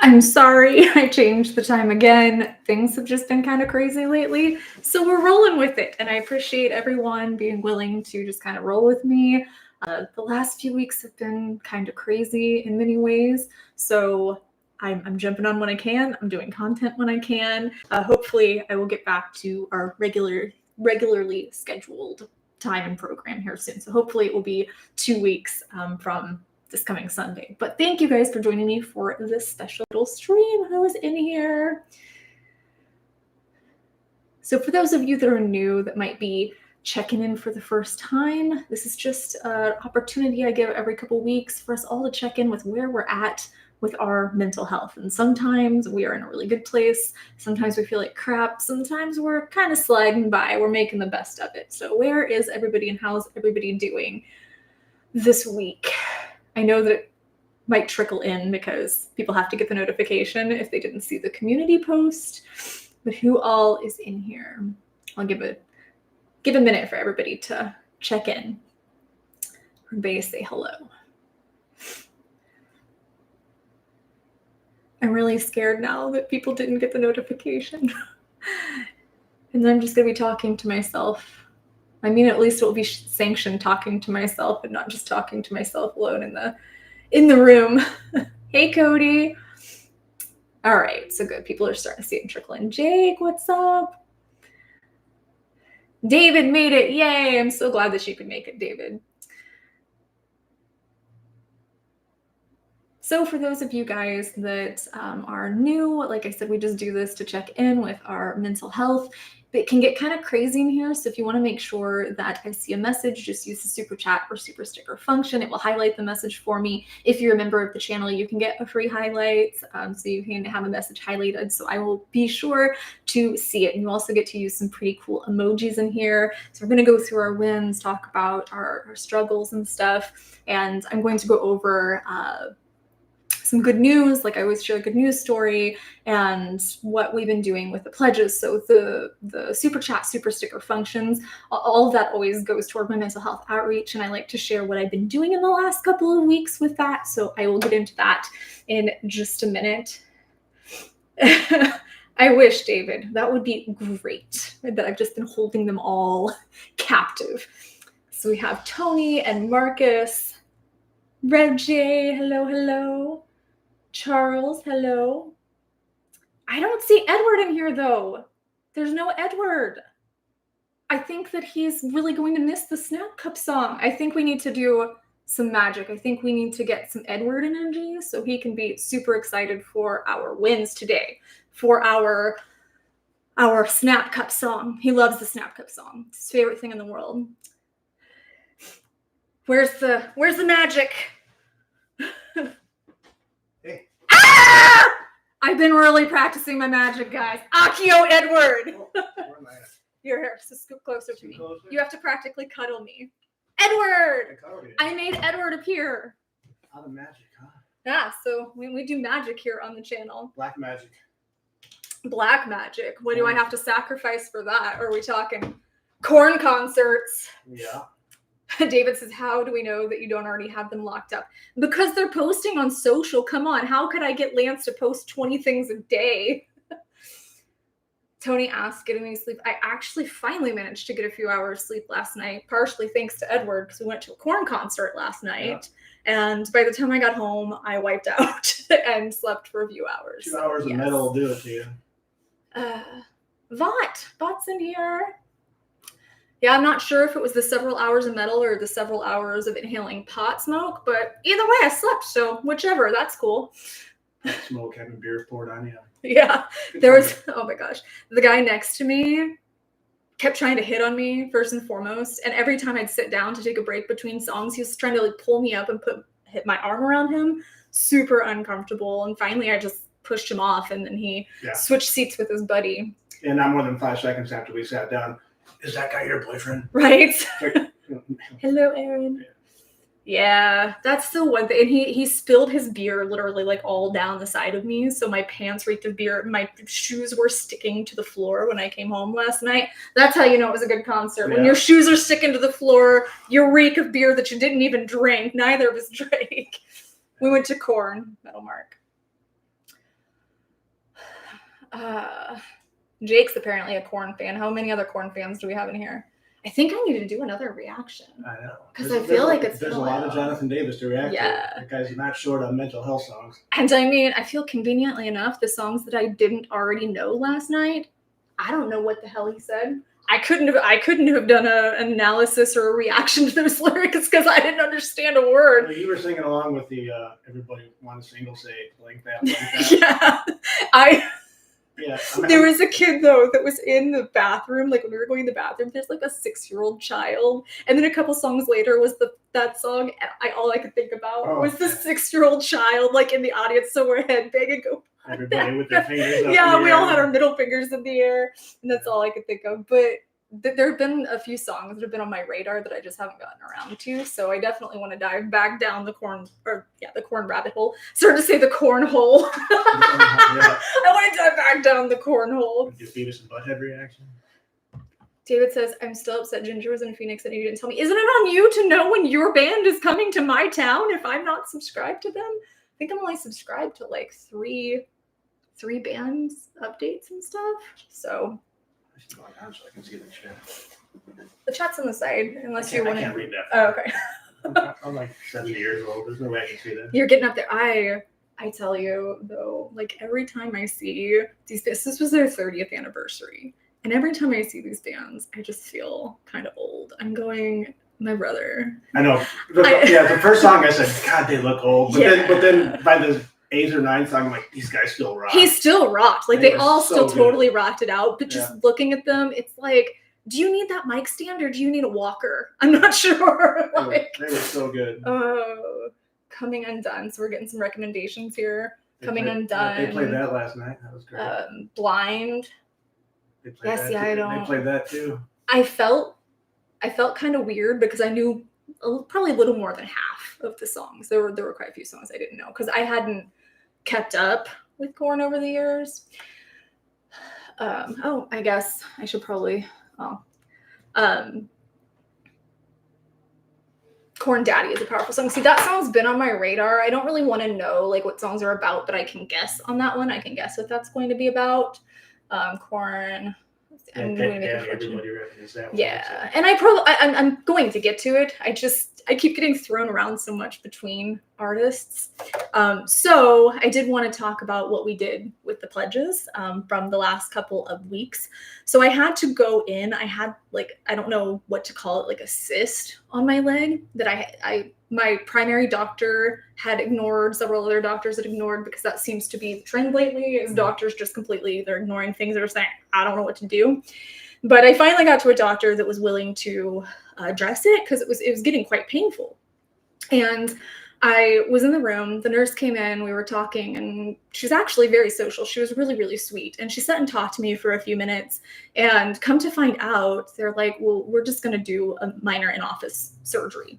I'm sorry I changed the time again. Things have just been kind of crazy lately, so we're rolling with it, and I appreciate everyone being willing to just kind of roll with me. The last few weeks have been kind of crazy in many ways, so I'm jumping on when I can. I'm doing content when I can. Hopefully, I will get back to our regularly scheduled time and program here soon. So hopefully, it will be 2 weeks from this coming Sunday. But thank you guys for joining me for this special little stream. I was in here. So for those of you that are new, that might be checking in for the first time, this is just an opportunity I give every couple weeks for us all to check in with where we're at with our mental health. And sometimes we are in a really good place. Sometimes we feel like crap. Sometimes we're kind of sliding by. We're making the best of it. So where is everybody and how's everybody doing this week? I know that it might trickle in because people have to get the notification if they didn't see the community post, but who all is in here? I'll give a minute for everybody to check in. Everybody say hello. I'm really scared now that people didn't get the notification. And then I'm just gonna be talking to myself. I mean, at least it will be sanctioned talking to myself and not just talking to myself alone in the room. Hey, Cody. All right, so good. People are starting to see it trickle in. Jake, what's up? David made it. Yay. I'm so glad that you could make it, David. So for those of you guys that are new, like I said, we just do this to check in with our mental health. It can get kind of crazy in here. So if you want to make sure that I see a message, just use the super chat or super sticker function. It will highlight the message for me. If you're a member of the channel, you can get a free highlight. So you can have a message highlighted. So I will be sure to see it. And you also get to use some pretty cool emojis in here. So we're going to go through our wins, talk about our struggles and stuff. And I'm going to go over some good news, like I always share a good news story, and what we've been doing with the pledges. So the super chat, super sticker functions, all of that always goes toward my mental health outreach, and I like to share what I've been doing in the last couple of weeks with that. So I will get into that in just a minute. I wish, David, that would be great, that I've just been holding them all captive. So we have Tony and Marcus, Reggie, hello. Charles, hello. I don't see Edward in here, though. There's no Edward. I think that he's really going to miss the Snap Cup song. I think we need to do some magic. I think we need to get some Edward energy so he can be super excited for our wins today, for our Snap Cup song. He loves the Snap Cup song. It's his favorite thing in the world. Where's the magic? Hey. Ah! I've been really practicing my magic, guys. Akio Edward. Oh, where am I at? You're here, so scoop closer to Scoop me. closer? You have to practically cuddle me. Edward! I cuddled you. I made Edward appear. How the magic, huh? Yeah, so we do magic here on the channel. Black magic. Black magic. What do I have to sacrifice for that? Or are we talking corn concerts? Yeah. David says, how do we know that you don't already have them locked up? Because they're posting on social. Come on, how could I get Lance to post 20 things a day? Tony asked, getting any sleep? I actually finally managed to get a few hours sleep last night, partially thanks to Edward, because we went to a corn concert last night. Yeah. And by the time I got home, I wiped out and slept for a few hours. 2 hours of metal will do it to you. Vot's in here. Yeah, I'm not sure if it was the several hours of metal or the several hours of inhaling pot smoke, but either way, I slept, so whichever, that's cool. Smoke, having beer poured on you. Yeah, there was, oh my gosh, the guy next to me kept trying to hit on me, first and foremost, and every time I'd sit down to take a break between songs, he was trying to like pull me up and hit my arm around him. Super uncomfortable, and finally I just pushed him off, and then he switched seats with his buddy. And not more than 5 seconds after we sat down, is that guy your boyfriend? Right? Hello, Aaron. Yeah, that's the one thing. And he spilled his beer literally like all down the side of me. So my pants reeked of beer. My shoes were sticking to the floor when I came home last night. That's how you know it was a good concert. When your shoes are sticking to the floor, you reek of beer that you didn't even drink. Neither of us drank. We went to Korn, Metal Mark. Jake's apparently a Korn fan. How many other Korn fans do we have in here? I think I need to do another reaction. I know. Because I feel like it's there's a lot of Jonathan Davis to react to. That guy's not short on mental health songs. And I mean, I feel conveniently enough, the songs that I didn't already know last night, I don't know what the hell he said. I couldn't have done an analysis or a reaction to those lyrics because I didn't understand a word. Well, you were singing along with the everybody want a single say like that. Yeah, there was a kid though that was in the bathroom, like when we were going to the bathroom, there's like a 6-year-old child, and then a couple songs later was that song, and all I could think about was the 6-year-old child like in the audience, so we're headbanging, go everybody with their fingers up. Yeah, we all had our middle fingers in the air, and that's all I could think of. But there have been a few songs that have been on my radar that I just haven't gotten around to, so I definitely want to dive back down the corn rabbit hole. Started to say the corn hole. I want to dive back down the corn hole. Your Beavis and Butthead reaction. David says, I'm still upset Ginger was in Phoenix and you didn't tell me. Isn't it on you to know when your band is coming to my town if I'm not subscribed to them? I think I'm only subscribed to like three bands updates and stuff. So I should go down so I can see the chat. The chat's on the side, unless you want to. I can't read that. Oh, okay. I'm like 70 years old. There's no way I can see that. You're getting up there. I tell you though, like every time I see these, this was their 30th anniversary, and every time I see these bands, I just feel kind of old. I'm going, my brother. I know. The first song I said, God, they look old. But then by the 8th or 9th song, I'm like, these guys still rock. He still rocked. Like they all still totally rocked it out. But just looking at them, it's like, do you need that mic stand or do you need a walker? I'm not sure. They were so good. Coming Undone. So we're getting some recommendations here. Undone. They played that last night. That was great. Blind. They played that too. I felt kind of weird because I knew probably a little more than half of the songs. There were quite a few songs I didn't know because I hadn't kept up with Korn over the years. I guess I should probably. Corn Daddy is a powerful song. See, that song's been on my radar. I don't really want to know like what songs are about, but I can guess on that one. I can guess what that's going to be about. Korn. Everybody recognizes that one. Yeah, and I'm going to get to it. I keep getting thrown around so much between artists. So I did want to talk about what we did with the pledges from the last couple of weeks. So I had to go in. I had I don't know what to call it, like a cyst on my leg that my primary doctor had ignored, several other doctors had ignored, because that seems to be the trend lately, is doctors just completely, they're ignoring things. They're saying, I don't know what to do. But I finally got to a doctor that was willing to address it because it was getting quite painful. And I was in the room, the nurse came in, we were talking, and she's actually very social. She was really, really sweet. And she sat and talked to me for a few minutes, and come to find out, they're like, well, we're just going to do a minor in-office surgery.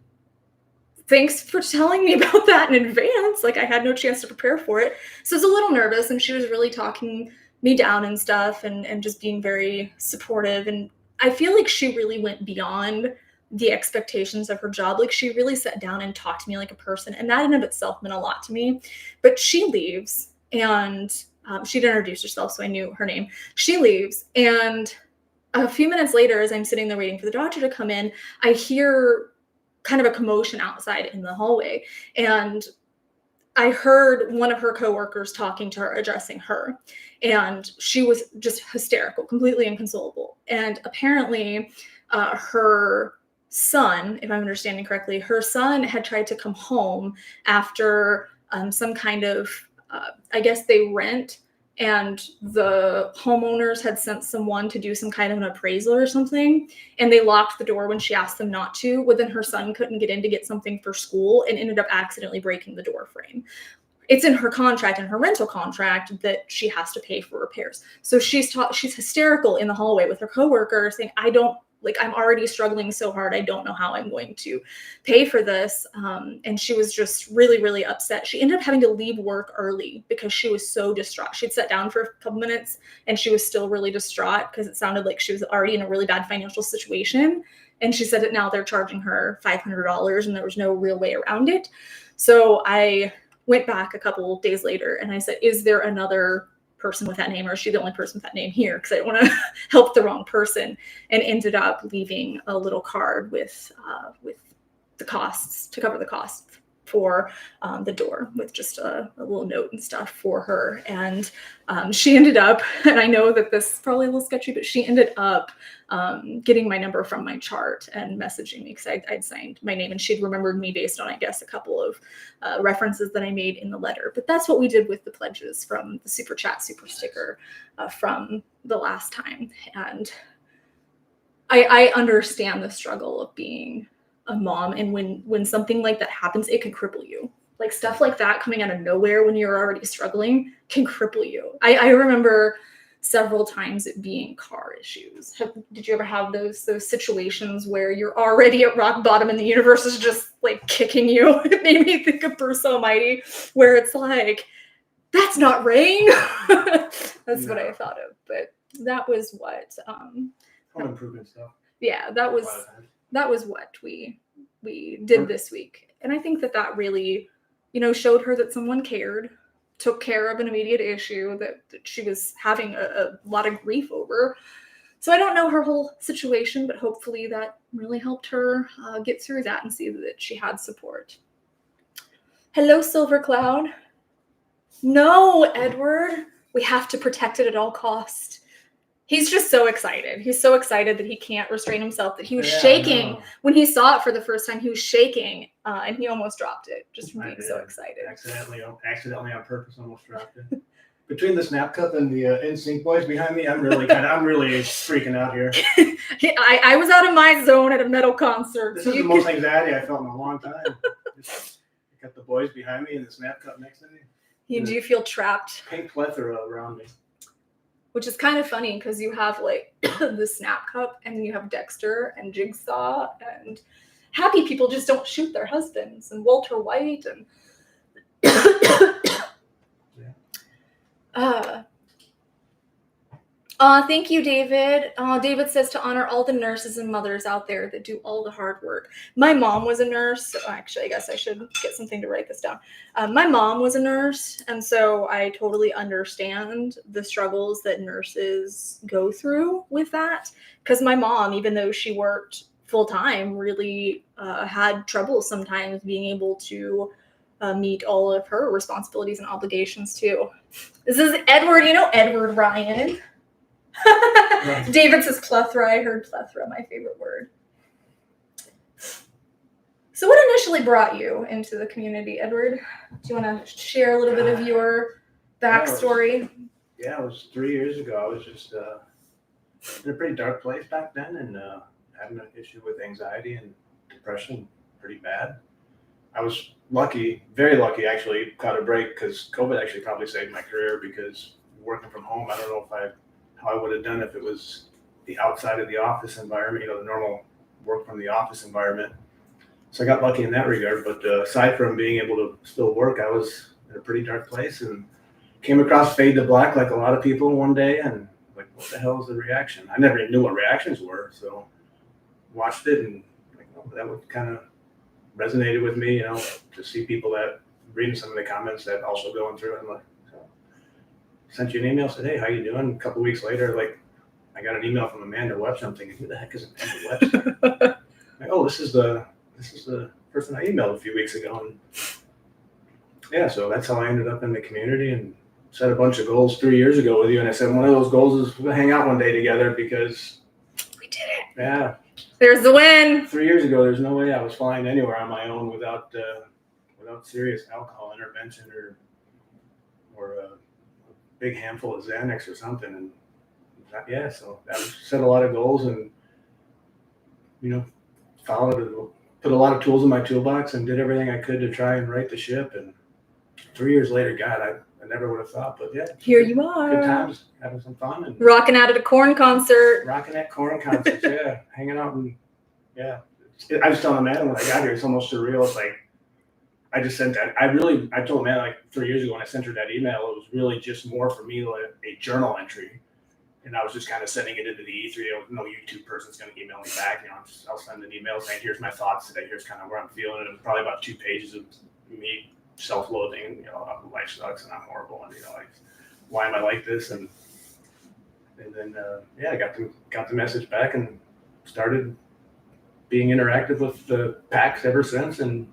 Thanks for telling me about that in advance. I had no chance to prepare for it. So I was a little nervous, and she was really talking me down and stuff, and just being very supportive. And I feel like she really went beyond the expectations of her job. She really sat down and talked to me like a person, and that in and of itself meant a lot to me. But she leaves, and she'd introduced herself, so I knew her name. She leaves, and a few minutes later, as I'm sitting there waiting for the doctor to come in, I hear kind of a commotion outside in the hallway, and I heard one of her coworkers talking to her, addressing her, and she was just hysterical, completely inconsolable. And apparently her son, if I'm understanding correctly, her son had tried to come home after some kind of, I guess they rent, and the homeowners had sent someone to do some kind of an appraisal or something, and they locked the door when she asked them not to. Well, then her son couldn't get in to get something for school and ended up accidentally breaking the door frame. It's in her contract, in her rental contract, that she has to pay for repairs. So she's hysterical in the hallway with her coworker saying, I'm already struggling so hard. I don't know how I'm going to pay for this. And she was just really, really upset. She ended up having to leave work early because she was so distraught. She'd sat down for a couple minutes and she was still really distraught because it sounded like she was already in a really bad financial situation. And she said that now they're charging her $500 and there was no real way around it. So I went back a couple days later and I said, is there another person with that name, or is she the only person with that name here? Because I don't want to help the wrong person. And ended up leaving a little card with the costs, to cover the costs for the door, with just a little note and stuff for her. And she ended up, and I know that this is probably a little sketchy, but she ended up getting my number from my chart and messaging me, because I'd signed my name, and she'd remembered me based on, I guess, a couple of references that I made in the letter. But that's what we did with the pledges from the super chat, super sticker from the last time. And I understand the struggle of being a mom, and when something like that happens, it can cripple you. Like stuff like that coming out of nowhere when you're already struggling can cripple you. I remember several times it being car issues. Did you ever have those situations where you're already at rock bottom and the universe is just like kicking you? It made me think of Bruce Almighty, where it's like, that's not rain. That's what I thought of. But that was what home improvement stuff. Yeah, that was what we did this week. And I think that really, showed her that someone cared, took care of an immediate issue that she was having a lot of grief over. So I don't know her whole situation, but hopefully that really helped her get through that and see that she had support. Hello, Silver Cloud. No, Edward, we have to protect it at all costs. He's just so excited. He's so excited that he can't restrain himself, that he was shaking when he saw it for the first time. He was shaking, and he almost dropped it just from being so excited. Accidentally on purpose, almost dropped it. Between the snap cup and the NSYNC boys behind me, I'm really freaking out here. I was out of my zone at a metal concert. This is the most anxiety I felt in a long time. Just got the boys behind me and the snap cup next to me. Do you feel trapped? Pink plethora around me. Which is kind of funny, because you have like the snap cup, and you have Dexter and Jigsaw, and happy people just don't shoot their husbands, and Walter White, and thank you, David. David says to honor all the nurses and mothers out there that do all the hard work. My mom was a nurse. So actually, I guess I should get something to write this down. My mom was a nurse, and so I totally understand the struggles that nurses go through with that. Because my mom, even though she worked full-time, really had trouble sometimes being able to meet all of her responsibilities and obligations too. This is Edward, Edward Ryan. Right. David says plethora. I heard plethora, my favorite word. So what initially brought you into the community, Edward? Do you want to share a little bit of your backstory? It was 3 years ago. I was just in a pretty dark place back then, and having an issue with anxiety and depression pretty bad. I was lucky, very lucky actually, caught a break, because COVID actually probably saved my career, because working from home, I don't know how I would have done if it was the outside of the office environment, the normal work from the office environment. So I got lucky in that regard. But aside from being able to still work, I was in a pretty dark place, and came across Fade to Black like a lot of people one day, and like, what the hell is the reaction? I never even knew what reactions were. So watched it, and that would kind of resonated with me, to see people that reading some of the comments that also going through, and sent you an email, said, hey, how you doing? A couple weeks later, I got an email from Amanda Webster. I'm thinking, who the heck is Amanda Webster? This is the person I emailed a few weeks ago. And so that's how I ended up in the community, and set a bunch of goals 3 years ago with you. And I said, one of those goals is to hang out one day together, because we did it. Yeah. There's the win. 3 years ago, there's no way I was flying anywhere on my own without serious alcohol intervention or a big handful of Xanax or something. And so that set a lot of goals, and put a lot of tools in my toolbox, and did everything I could to try and right the ship. And 3 years later, God, I never would have thought, but here you are. Good times, having some fun, and rocking out at a corn concert. Rocking at corn concerts, hanging out, and I was telling Amanda when I got here, it's almost surreal. It's like I just sent that. I told Amanda 3 years ago when I sent her that email, it was really just more for me like a journal entry, and I was just kind of sending it into the ether. No YouTube person's going to email me back. I'll send an email saying, here's my thoughts today. Here's kind of where I'm feeling, and it was probably about 2 pages of me self-loathing. Life sucks and I'm horrible, and why am I like this? And then I got the message back and started being interactive with the packs ever since, and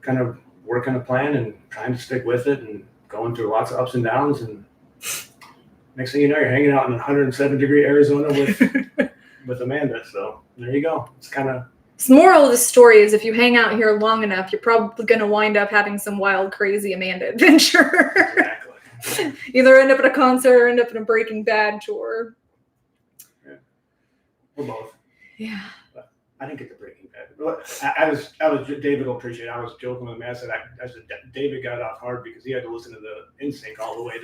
kind of working a plan and trying to stick with it and going through lots of ups and downs. And next thing you know, you're hanging out in 107-degree Arizona with Amanda. So there you go. It's kind of. The moral of the story is if you hang out here long enough, you're probably going to wind up having some wild, crazy Amanda adventure. Exactly. Either end up at a concert or end up in a Breaking Bad tour. Yeah. Or both. Yeah. But I didn't get the Breaking Bad. I was David will appreciate it. I was joking with him. I said David got off hard because he had to listen to the NSYNC all the way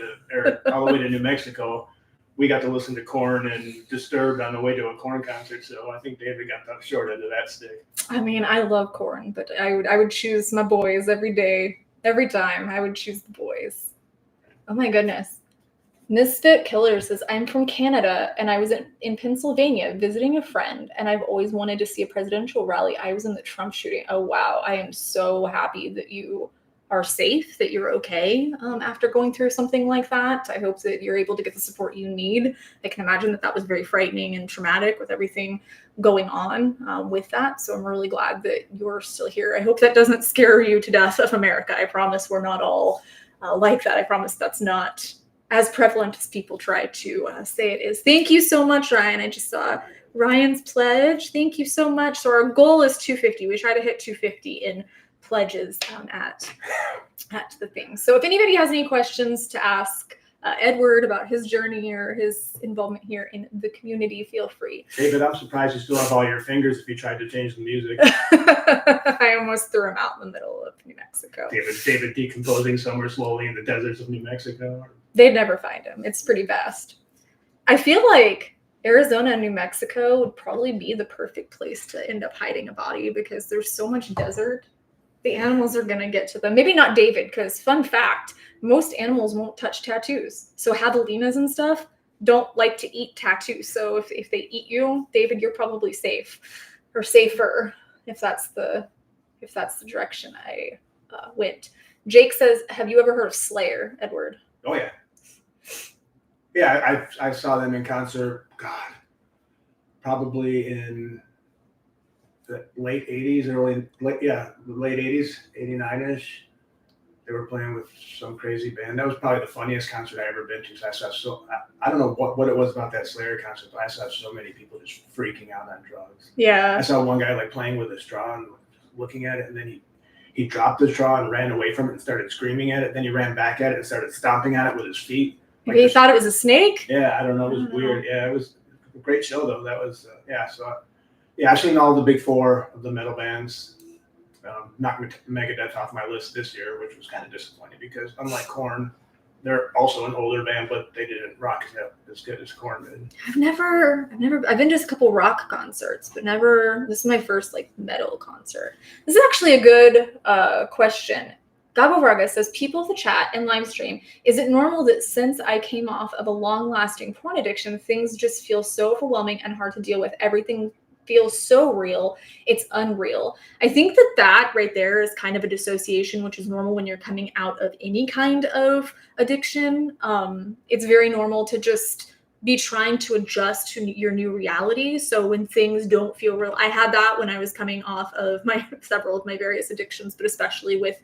to New Mexico. We got to listen to Korn and Disturbed on the way to a Korn concert, so I think David got the short end of that stick. I mean, I love Korn, but I would choose my boys every day, every time. I would choose the boys. Oh my goodness. Missfit Killer says, I'm from Canada, and I was in Pennsylvania visiting a friend, and I've always wanted to see a presidential rally. I was in the Trump shooting. Oh, wow. I am so happy that you are safe, that you're okay after going through something like that. I hope that you're able to get the support you need. I can imagine that was very frightening and traumatic with everything going on with that. So I'm really glad that you're still here. I hope that doesn't scare you to death of America. I promise we're not all like that. I promise that's not as prevalent as people try to say it is. Thank you so much, Ryan. I just saw Ryan's pledge. Thank you so much. So our goal is 250. We try to hit 250 in pledges at the thing. So if anybody has any questions to ask Edward about his journey or his involvement here in the community, feel free. David, I'm surprised you still have all your fingers if you tried to change the music. I almost threw him out in the middle of New Mexico. David decomposing somewhere slowly in the deserts of New Mexico. They'd never find him. It's pretty vast. I feel like Arizona and New Mexico would probably be the perfect place to end up hiding a body because there's so much desert. The animals are going to get to them. Maybe not David, because fun fact, most animals won't touch tattoos. So javelinas and stuff don't like to eat tattoos. So if they eat you, David, you're probably safe or safer if that's the direction I went. Jake says, have you ever heard of Slayer, Edward? Oh, yeah. Yeah, I saw them in concert, God, probably in the late 80s, late 80s, 89-ish. They were playing with some crazy band. That was probably the funniest concert I ever been to. So I don't know what it was about that Slayer concert, but I saw so many people just freaking out on drugs. Yeah. I saw one guy like playing with a straw and looking at it, and then he dropped the straw and ran away from it and started screaming at it. Then he ran back at it and started stomping at it with his feet. Maybe he thought it was a snake? Yeah, I don't know. It was weird. Yeah, it was a great show, though. That was, I've seen all the big four of the metal bands. Knocked Megadeth off my list this year, which was kind of disappointing because unlike Korn, they're also an older band, but they didn't rock as good as Korn did. I've been to a couple rock concerts, but never, this is my first like metal concert. This is actually a good question. Gabo Vargas says, people of the chat and live stream, is it normal that since I came off of a long-lasting porn addiction, things just feel so overwhelming and hard to deal with? Everything feels so real, it's unreal. I think that right there is kind of a dissociation, which is normal when you're coming out of any kind of addiction. It's very normal to just be trying to adjust to your new reality. So when things don't feel real, I had that when I was coming off of several of my various addictions, but especially with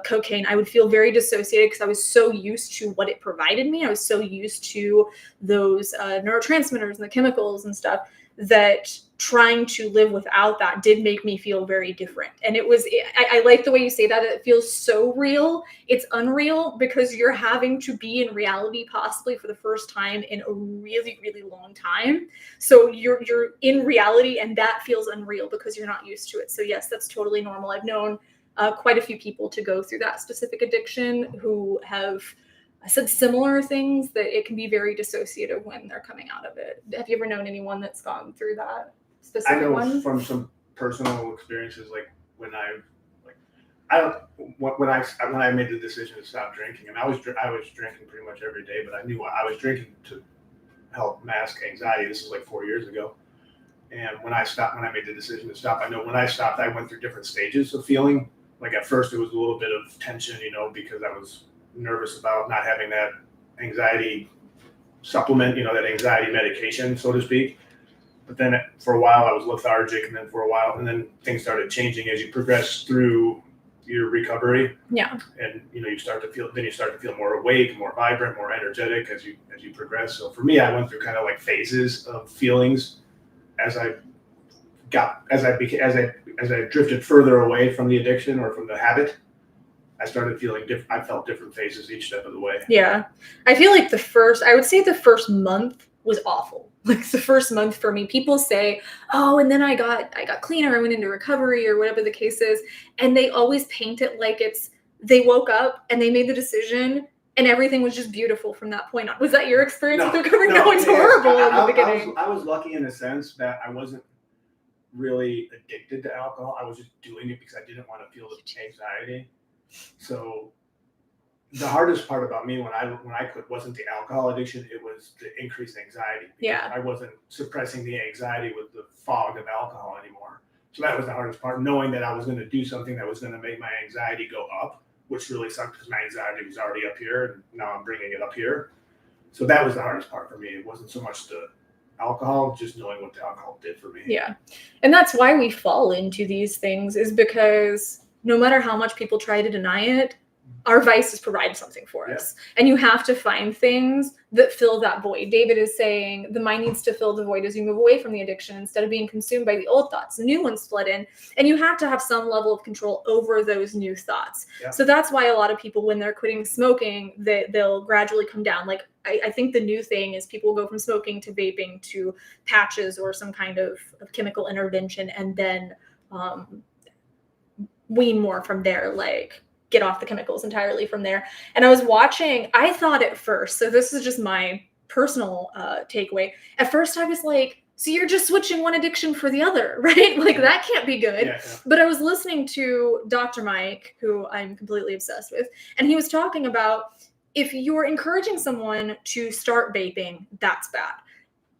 cocaine, I would feel very dissociated because I was so used to what it provided me. I was so used to those neurotransmitters and the chemicals and stuff that trying to live without that did make me feel very different. And I like the way you say that. It feels so real. It's unreal because you're having to be in reality possibly for the first time in a really, really long time. So you're in reality and that feels unreal because you're not used to it. So yes, that's totally normal. I've known quite a few people to go through that specific addiction who have said similar things, that it can be very dissociative when they're coming out of it. Have you ever known anyone that's gone through that specific one? I know from some personal experiences, like when I made the decision to stop drinking, and I was drinking pretty much every day, but I knew I was drinking to help mask anxiety. This is like 4 years ago. And when I made the decision to stop, I know when I stopped, I went through different stages of feeling. Like at first it was a little bit of tension, because I was nervous about not having that anxiety supplement, that anxiety medication, so to speak. But then for a while I was lethargic, and then for a while, and then things started changing as you progress through your recovery. Yeah. And you start to feel more awake, more vibrant, more energetic as you progress. So for me, I went through kind of like phases of feelings as I drifted further away from the addiction or from the habit. I started feeling I felt different phases each step of the way. Yeah. I feel like I would say the first month was awful. Like the first month for me, people say, oh, and then I got cleaner, I went into recovery or whatever the case is. And they always paint it like they woke up and they made the decision and everything was just beautiful from that point on. Was that your experience with recovery? No, it's horrible in the beginning. I was lucky in the sense that I wasn't really addicted to alcohol. I was just doing it because I didn't want to feel the anxiety. So the hardest part about me when I quit wasn't the alcohol addiction, it was the increased anxiety. Yeah. I wasn't suppressing the anxiety with the fog of alcohol anymore. So that was the hardest part, knowing that I was going to do something that was going to make my anxiety go up, which really sucked because my anxiety was already up here and now I'm bringing it up here. So that was the hardest part for me. It wasn't so much the alcohol, just knowing what the alcohol did for me. Yeah. And that's why we fall into these things, is because no matter how much people try to deny it, our vices provide something for us. And you have to find things that fill that void. David is saying the mind needs to fill the void as you move away from the addiction instead of being consumed by the old thoughts. New ones flood in, and you have to have some level of control over those new thoughts. Yeah. So that's why a lot of people, when they're quitting smoking, they'll gradually come down. Like I think the new thing is people go from smoking to vaping to patches or some kind of chemical intervention, and then wean more from there, like get off the chemicals entirely from there. And I thought at first, so this is just my personal takeaway. At first I was like, so you're just switching one addiction for the other, right? Like that can't be good. Yeah. But I was listening to Dr. Mike, who I'm completely obsessed with, and he was talking about if you're encouraging someone to start vaping, that's bad.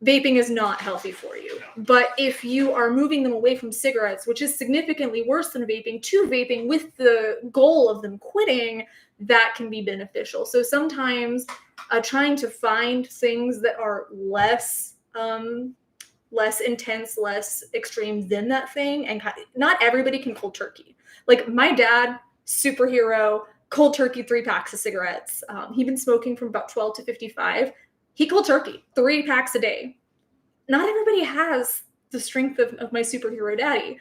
Vaping is not healthy for you. But if you are moving them away from cigarettes, which is significantly worse than vaping, to vaping with the goal of them quitting, that can be beneficial. So sometimes trying to find things that are less intense, less extreme than that thing. And not everybody can cold turkey. Like my dad, superhero, cold turkey 3 packs of cigarettes. He'd been smoking from about 12 to 55. He cold turkey 3 packs a day. Not everybody has the strength of my superhero daddy.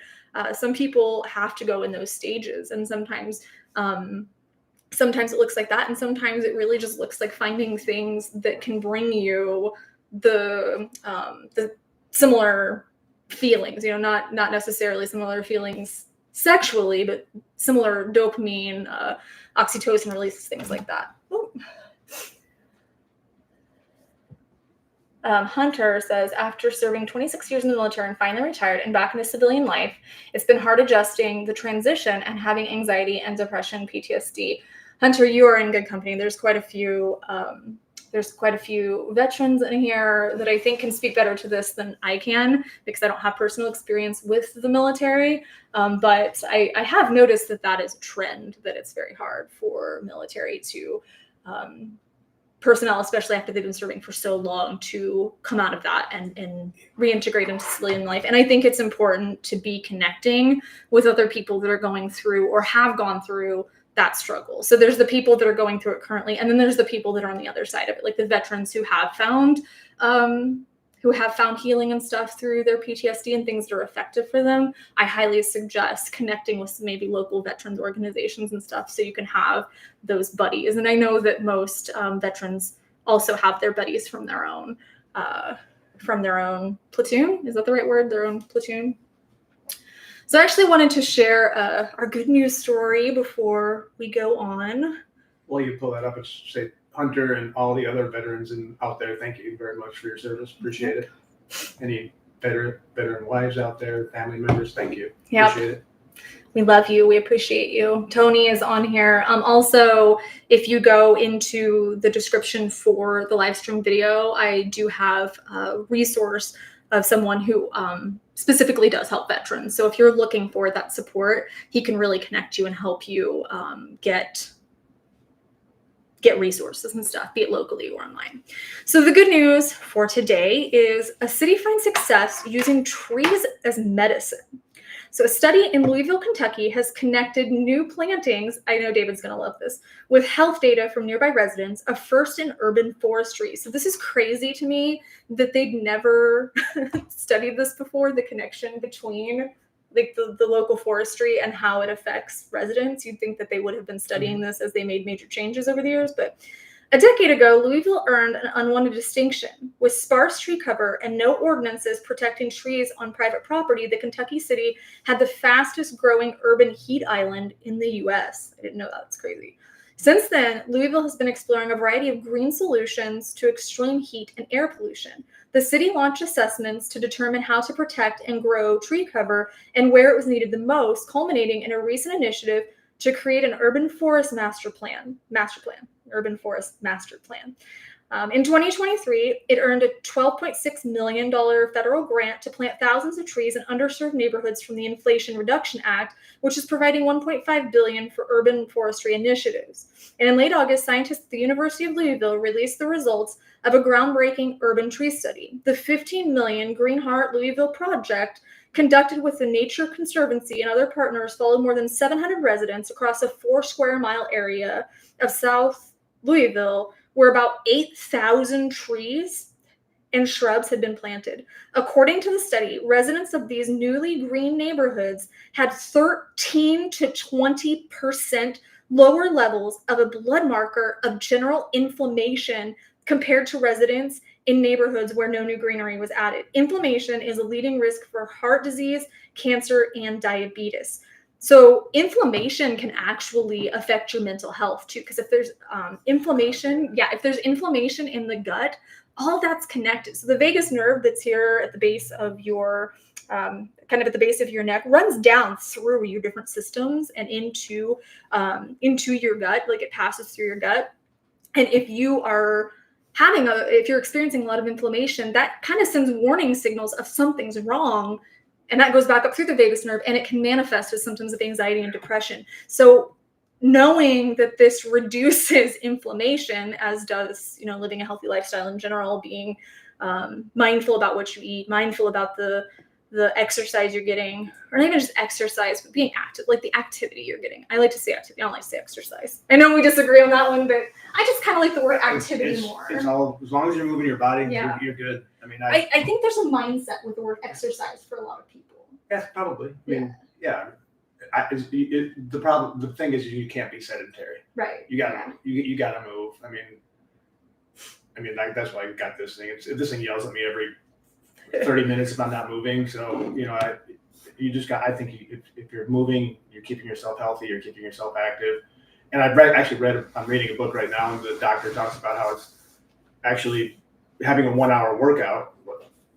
Some people have to go in those stages, and sometimes it looks like that, and sometimes it really just looks like finding things that can bring you the similar feelings. Not necessarily similar feelings sexually, but similar dopamine, oxytocin releases, things like that. Ooh. Hunter says, after serving 26 years in the military and finally retired and back into civilian life, it's been hard adjusting the transition and having anxiety and depression, PTSD. Hunter, you are in good company. There's quite a few veterans in here that I think can speak better to this than I can, because I don't have personal experience with the military. But I have noticed that is a trend, that it's very hard for military to personnel, especially after they've been serving for so long, to come out of that and reintegrate into civilian life. And I think it's important to be connecting with other people that are going through or have gone through that struggle. So there's the people that are going through it currently, and then there's the people that are on the other side of it, like the veterans who have found healing and stuff through their PTSD and things that are effective for them. I highly suggest connecting with maybe local veterans organizations and stuff, so you can have those buddies. And I know that most veterans also have their buddies from their own platoon. Is that the right word? Their own platoon. So I actually wanted to share our good news story before we go on. Well, you pull that up and say, Hunter and all the other veterans out there, thank you very much for your service. Appreciate it. Any veteran wives out there, family members, thank you. Yep. Appreciate it. We love you. We appreciate you. Tony is on here. Also, if you go into the description for the live stream video, I do have a resource of someone who specifically does help veterans. So if you're looking for that support, he can really connect you and help you get get resources and stuff, be it locally or online. So the good news for today is a city finds success using trees as medicine. So a study in Louisville, Kentucky has connected new plantings, I know David's going to love this, with health data from nearby residents, a first in urban forestry. So this is crazy to me that they'd never studied this before, the connection between like the local forestry and how it affects residents. You'd think that they would have been studying this as they made major changes over the years, but a decade ago, Louisville earned an unwanted distinction. With sparse tree cover and no ordinances protecting trees on private property, the Kentucky city had the fastest growing urban heat island in the U.S. I didn't know that. It's crazy. Since then, Louisville has been exploring a variety of green solutions to extreme heat and air pollution. The city launched assessments to determine how to protect and grow tree cover and where it was needed the most, culminating in a recent initiative to create an urban forest master plan. Urban Forest Master Plan. In 2023, it earned a $12.6 million federal grant to plant thousands of trees in underserved neighborhoods from the Inflation Reduction Act, which is providing $1.5 billion for urban forestry initiatives. And in late August, scientists at the University of Louisville released the results of a groundbreaking urban tree study. The $15 million Green Heart Louisville project, conducted with the Nature Conservancy and other partners, followed more than 700 residents across a 4 square mile area of South Louisville, where about 8,000 trees and shrubs had been planted. According to the study, residents of these newly green neighborhoods had 13 to 20% lower levels of a blood marker of general inflammation compared to residents in neighborhoods where no new greenery was added. Inflammation is a leading risk for heart disease, cancer, and diabetes. So inflammation can actually affect your mental health too, because if there's inflammation in the gut, all that's connected. So the vagus nerve that's here at the base of your, kind of at the base of your neck, runs down through your different systems and into your gut, like it passes through your gut. And if you're experiencing a lot of inflammation, that kind of sends warning signals of something's wrong. And that goes back up through the vagus nerve, and it can manifest as symptoms of anxiety and depression. So knowing that this reduces inflammation, as does, living a healthy lifestyle in general, being mindful about what you eat, mindful about the exercise you're getting, or not even just exercise, but being active, like the activity you're getting. I like to say activity. I don't like to say exercise. I know we disagree on that one, but I just kind of like the word activity more. It's all, as long as you're moving your body, you're good. I mean, I think there's a mindset with the word exercise for a lot of people. Yeah, probably. I mean, the thing is you can't be sedentary. Right. You gotta move. I mean, that's why I got this thing. This thing yells at me every 30 minutes if I'm not moving. So, I think if you're moving, you're keeping yourself healthy, you're keeping yourself active. And I'm reading a book right now, and the doctor talks about how it's actually having a 1 hour workout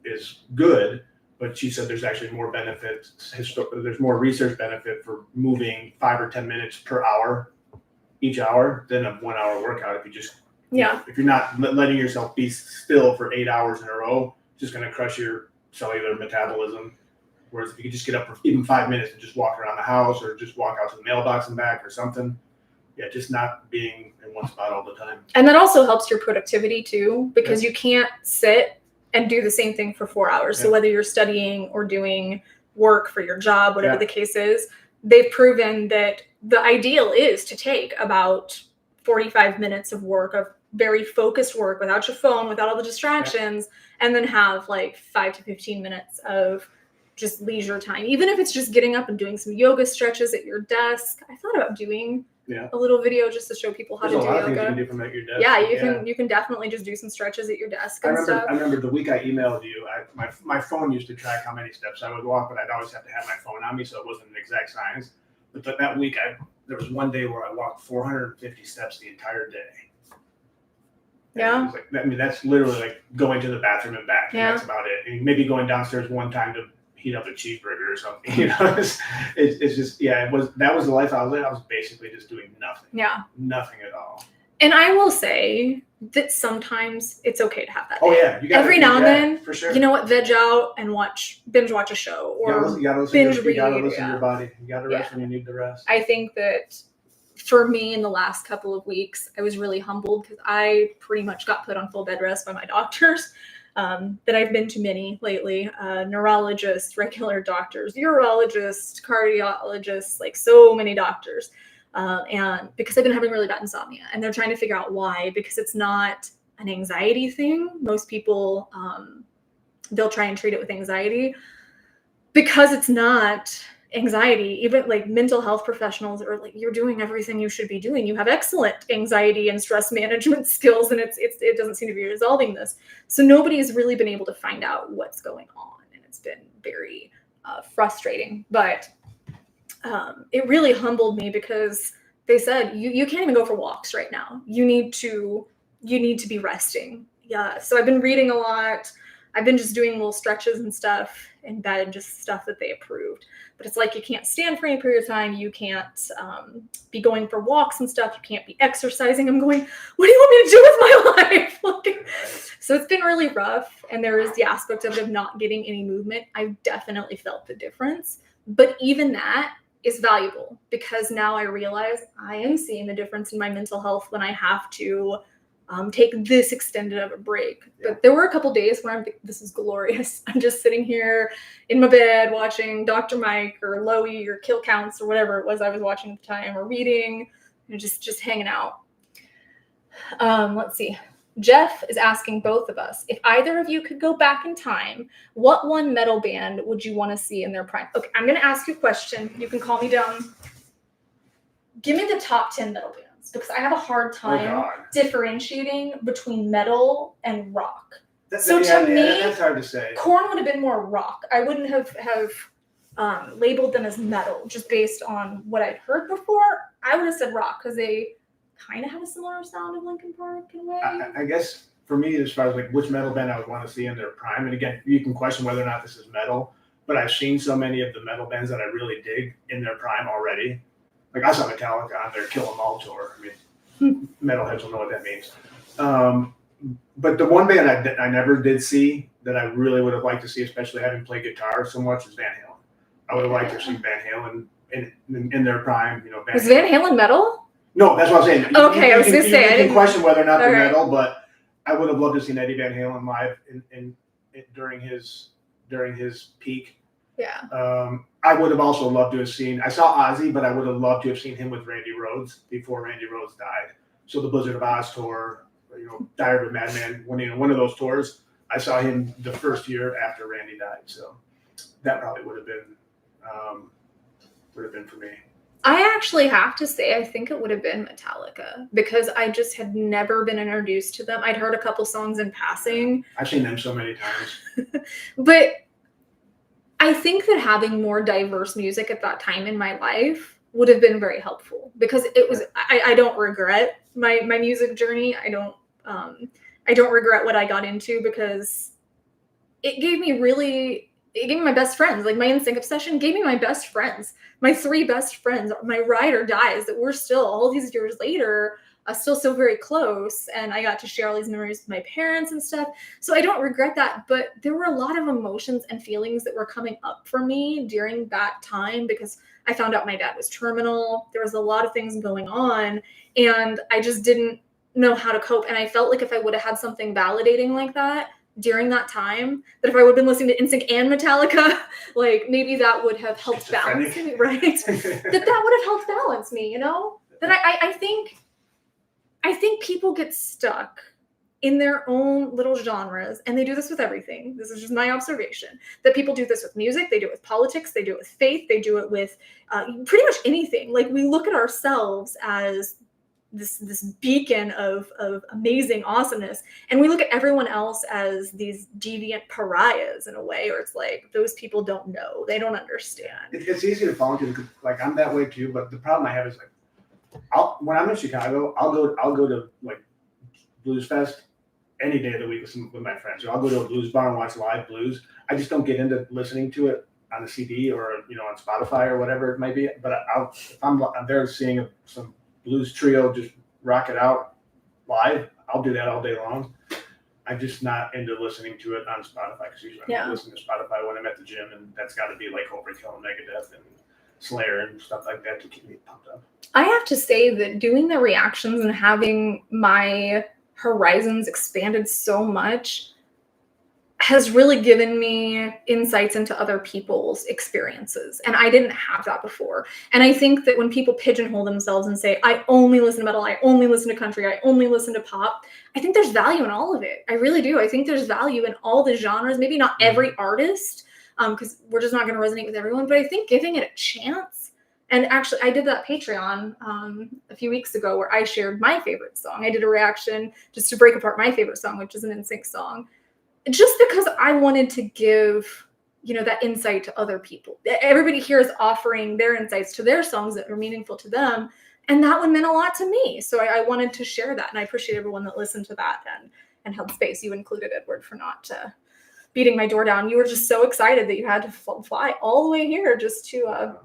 is good, but she said there's actually more benefits. There's more research benefit for moving 5 or 10 minutes per hour, each hour, than a 1 hour workout. If you just, if you're not letting yourself be still for 8 hours in a row, it's just going to crush your cellular metabolism. Whereas if you could just get up for even 5 minutes and just walk around the house, or just walk out to the mailbox and back or something. Yeah, just not being in one spot all the time. And that also helps your productivity too, because you can't sit and do the same thing for 4 hours. So whether you're studying or doing work for your job, whatever the case is, they've proven that the ideal is to take about 45 minutes of work, of very focused work without your phone, without all the distractions, and then have like 5 to 15 minutes of just leisure time. Even if it's just getting up and doing some yoga stretches at your desk. I thought about doing a little video just to show people how to do yoga. There's a lot of things you can do from at your desk. Yeah, you can definitely just do some stretches at your desk and stuff. I remember the week I emailed you, my phone used to track how many steps I would walk, but I'd always have to have my phone on me, so it wasn't an exact science. But that week, there was one day where I walked 450 steps the entire day. Yeah. That's literally like going to the bathroom and back. Yeah. And that's about it. And maybe going downstairs one time to heat up a cheeseburger or something. It's just, that was the life I was in. I was basically just doing nothing. Yeah. Nothing at all. And I will say that sometimes it's okay to have that. Oh yeah. Every now and then, for sure. You know what? Veg out and binge watch a show, or you gotta listen binge read. You gotta listen to your body. You gotta rest when you need to rest. I think that for me in the last couple of weeks, I was really humbled because I pretty much got put on full bed rest by my doctors. That I've been to many lately, neurologists, regular doctors, urologists, cardiologists, like so many doctors. And because I've been having really bad insomnia, and they're trying to figure out why, because it's not an anxiety thing. Most people, they'll try and treat it with anxiety. Because it's not anxiety, even like mental health professionals are like, you're doing everything you should be doing. You have excellent anxiety and stress management skills, and it doesn't seem to be resolving this. So nobody has really been able to find out what's going on, and it's been very frustrating. But it really humbled me because they said you can't even go for walks right now. You need to be resting. Yeah. So I've been reading a lot. I've been just doing little stretches and stuff in bed, just stuff that they approved. But it's like you can't stand for any period of time. You can't be going for walks and stuff. You can't be exercising. I'm going, what do you want me to do with my life? So it's been really rough. And there is the aspect of not getting any movement. I've definitely felt the difference. But even that is valuable because now I realize I am seeing the difference in my mental health when I have to take this extended of a break. But there were a couple days where I'm this is glorious. I'm just sitting here in my bed watching Dr. Mike or Loey or Kill Counts or whatever it was I was watching at the time, or reading, and just hanging out. Let's see. Jeff is asking both of us, if either of you could go back in time, what one metal band would you want to see in their prime? Okay, I'm going to ask you a question. You can call me down. Give me the top 10 metal bands, because I have a hard time differentiating between metal and rock. To me, that's hard to say. Korn would have been more rock. I wouldn't have labeled them as metal just based on what I'd heard before. I would have said rock because they kind of have a similar sound of Linkin Park in a way. I guess for me, as far as like which metal band I would want to see in their prime, and again, you can question whether or not this is metal, but I've seen so many of the metal bands that I really dig in their prime already. Like I saw Metallica on their Kill 'Em All tour. I mean, metalheads will know what that means. But the one band I never did see that I really would have liked to see, especially having played guitar so much, is Van Halen. I would have liked to see Van Halen in their prime. You know, Was Van Halen metal? No, that's what I'm saying. Okay, I was going to say. You can question whether or not they're metal, but I would have loved to see Eddie Van Halen live during his peak. Yeah. I would have also loved to have seen. I saw Ozzy, but I would have loved to have seen him with Randy Rhoads before Randy Rhoads died. So the Blizzard of Oz tour, Diary of a Madman, one of those tours. I saw him the first year after Randy died. So that probably would have been for me. I actually have to say, I think it would have been Metallica because I just had never been introduced to them. I'd heard a couple songs in passing. I've seen them so many times. But I think that having more diverse music at that time in my life would have been very helpful because it was, I don't regret my music journey. I don't regret what I got into because it gave me my best friends. Like my NSYNC obsession gave me my best friends, my 3 best friends, my ride or dies that we're still all these years later, still so very close. And I got to share all these memories with my parents and stuff. So I don't regret that, but there were a lot of emotions and feelings that were coming up for me during that time because I found out my dad was terminal. There was a lot of things going on and I just didn't know how to cope. And I felt like if I would have had something validating like that during that time, that if I would have been listening to NSYNC and Metallica, like maybe that would have helped balance me, right? that would have helped balance me, That I think people get stuck in their own little genres, and they do this with everything. This is just my observation, that people do this with music, they do it with politics, they do it with faith, they do it with pretty much anything. Like we look at ourselves as this beacon of amazing awesomeness, and we look at everyone else as these deviant pariahs in a way, or it's like those people don't know, they don't understand. It's easy to fall into because like I'm that way too, but the problem I have is like when I'm in Chicago, I'll go to like Blues Fest any day of the week with my friends. I'll go to a blues bar and watch live blues. I just don't get into listening to it on a CD or on Spotify or whatever it might be. But if I'm there seeing some blues trio just rock it out live, I'll do that all day long. I'm just not into listening to it on Spotify because usually I'm listening to Spotify when I'm at the gym, and that's got to be like Overkill and Megadeth and Slayer and stuff like that to keep me pumped up. I have to say that doing the reactions and having my horizons expanded so much has really given me insights into other people's experiences. And I didn't have that before. And I think that when people pigeonhole themselves and say, I only listen to metal, I only listen to country, I only listen to pop, I think there's value in all of it. I really do. I think there's value in all the genres, maybe not every artist, because we're just not going to resonate with everyone, but I think giving it a chance. And actually, I did that Patreon a few weeks ago where I shared my favorite song. I did a reaction just to break apart my favorite song, which is an NSYNC song. Just because I wanted to give, that insight to other people. Everybody here is offering their insights to their songs that are meaningful to them. And that one meant a lot to me. So I wanted to share that. And I appreciate everyone that listened to that and held space. You included, Edward, for not beating my door down. You were just so excited that you had to fly all the way here just to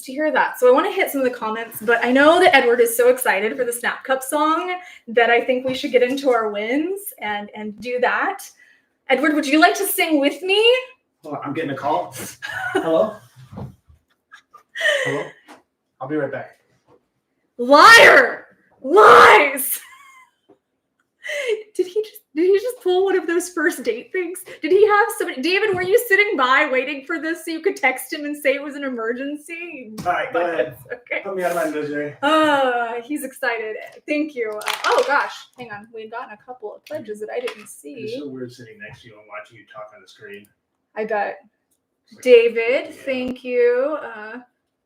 hear that. So I want to hit some of the comments, but I know that Edward is so excited for the Snap Cup song that I think we should get into our wins and do that. Edward, would you like to sing with me? Oh, I'm getting a call. Hello? Hello? I'll be right back. Liar! Lies! Did he just pull one of those first date things? Did he have somebody? David, were you sitting by waiting for this so you could text him and say it was an emergency? All right, go ahead. Okay. Put me out of my misery. He's excited. Thank you. Oh gosh, hang on. We had gotten a couple of pledges that I didn't see. It's so weird sitting next to you and watching you talk on the screen. I bet. David, thank you.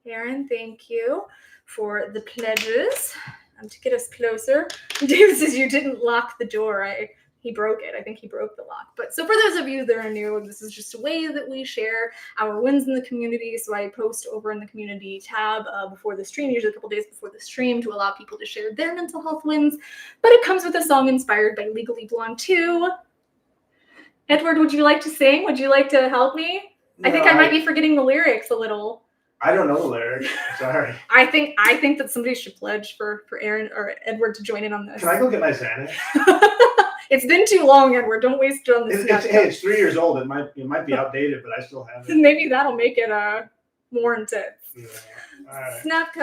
Aaron, thank you for the pledges. To get us closer. David says you didn't lock the door. He broke it. I think he broke the lock. But so for those of you that are new, this is just a way that we share our wins in the community. So I post over in the community tab before the stream, usually a couple days before the stream, to allow people to share their mental health wins. But it comes with a song inspired by Legally Blonde 2. Edward, would you like to sing? Would you like to help me? No, I think I might be forgetting the lyrics a little. I don't know the lyrics. Sorry. I think that somebody should pledge for Aaron or Edward to join in on this. Can I go get my Xanax? It's been too long, Edward. Don't waste it on this. It's 3 years old. It might be outdated, but I still have it. Maybe that'll make it more intense. Yeah. All right. Snap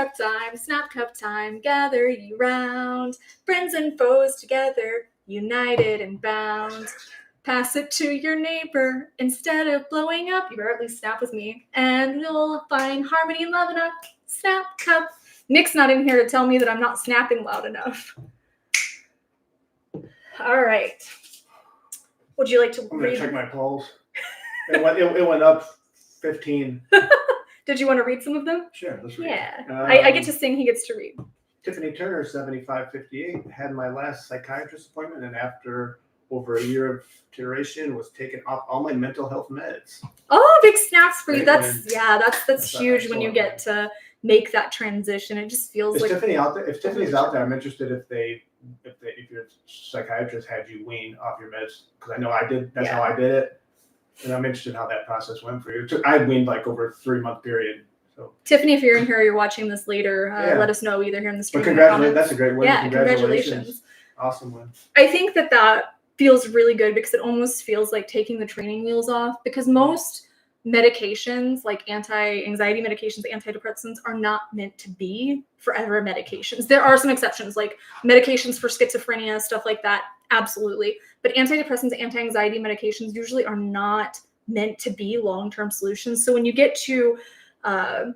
cup time, gather ye round, friends and foes together, united and bound. Pass it to your neighbor instead of blowing up. You better at least snap with me, and you'll find harmony and love in a snap cup. Nick's not in here to tell me that I'm not snapping loud enough. All right. Would you like to I'm gonna check my pulse. It went up 15. Did you want to read some of them? Sure, let's read. Yeah. I get to sing, he gets to read. Tiffany Turner, 7558, had my last psychiatrist appointment, and after over a year of iteration was taken off all my mental health meds. Oh, big snaps for you. That's huge when you get to make that transition. It just feels like Tiffany out there. If Tiffany's out there, I'm interested if your psychiatrist had you wean off your meds, because I know I did. That's how I did it, and I'm interested in how that process went for you. I weaned like over a 3-month period. So Tiffany, if you're in here, or you're watching this later, let us know either here in the stream. But congratulations, that's a great win. Yeah, Congratulations. Awesome win. I think that feels really good because it almost feels like taking the training wheels off, because most medications like anti-anxiety medications, antidepressants are not meant to be forever medications. There are some exceptions like medications for schizophrenia, stuff like that. Absolutely. But antidepressants, anti-anxiety medications usually are not meant to be long-term solutions. So when you get to a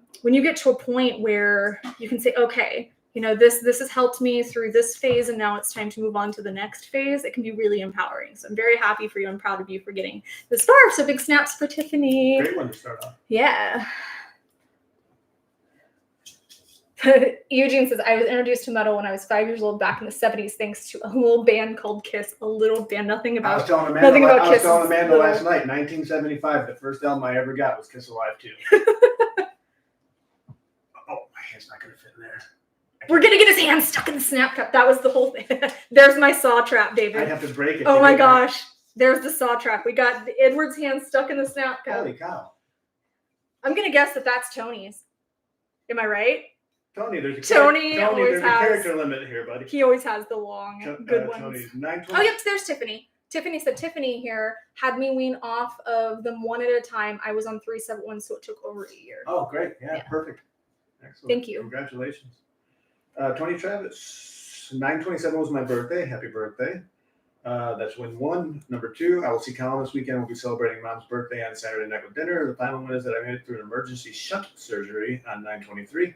point where you can say, okay, this has helped me through this phase, and now it's time to move on to the next phase, it can be really empowering. So I'm very happy for you. I'm proud of you for getting the scarf. So big snaps for Tiffany. Great one to start off. Yeah. Eugene says, I was introduced to metal when I was 5 years old back in the 70s, thanks to a little band called Kiss. A little band, nothing about Kiss. I was telling Amanda last night, 1975, the first album I ever got was Kiss Alive 2. Oh, my hand's not going to fit in there. We're going to get his hand stuck in the snap cup. That was the whole thing. There's my saw trap, David. I have to break it. Oh my gosh. There's the saw trap. We got Edward's hand stuck in the snap cup. Holy cow. I'm going to guess that that's Tony's. Am I right? Tony, there's a character limit here, buddy. He always has the long, good ones. Tony's 920. Oh, yep, there's Tiffany. Tiffany said Tiffany here had me wean off of them one at a time. I was on 371, so it took over a year. Oh, great. Yeah. Perfect. Excellent. Thank you. Congratulations. Tony Travis, 9/27 was my birthday. Happy birthday. That's win one. Number 2, I will see Colin this weekend. We'll be celebrating Mom's birthday on Saturday night with dinner. The final one is that I made it through an emergency shunt surgery on 9/23.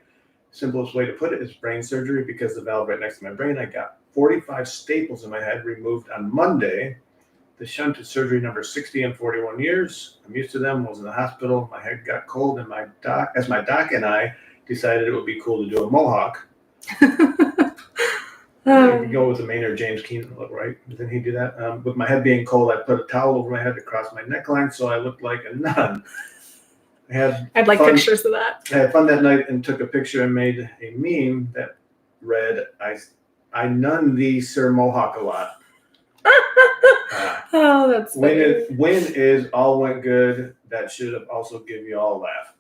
Simplest way to put it is brain surgery because the valve right next to my brain, I got 45 staples in my head removed on Monday. The shunt is surgery number 60 in 41 years. I'm used to them. I was in the hospital. My head got cold, and my doc and I decided it would be cool to do a mohawk. You go with the Maynard James Keenan look, right? Didn't he do that? With my head being cold, I put a towel over my head across my neckline so I looked like a nun. I'd like pictures of that. I had fun that night and took a picture and made a meme that read, I nun thee, Sir Mohawk, a lot. Oh, that's funny. When is all went good, that should have also given you all a laugh.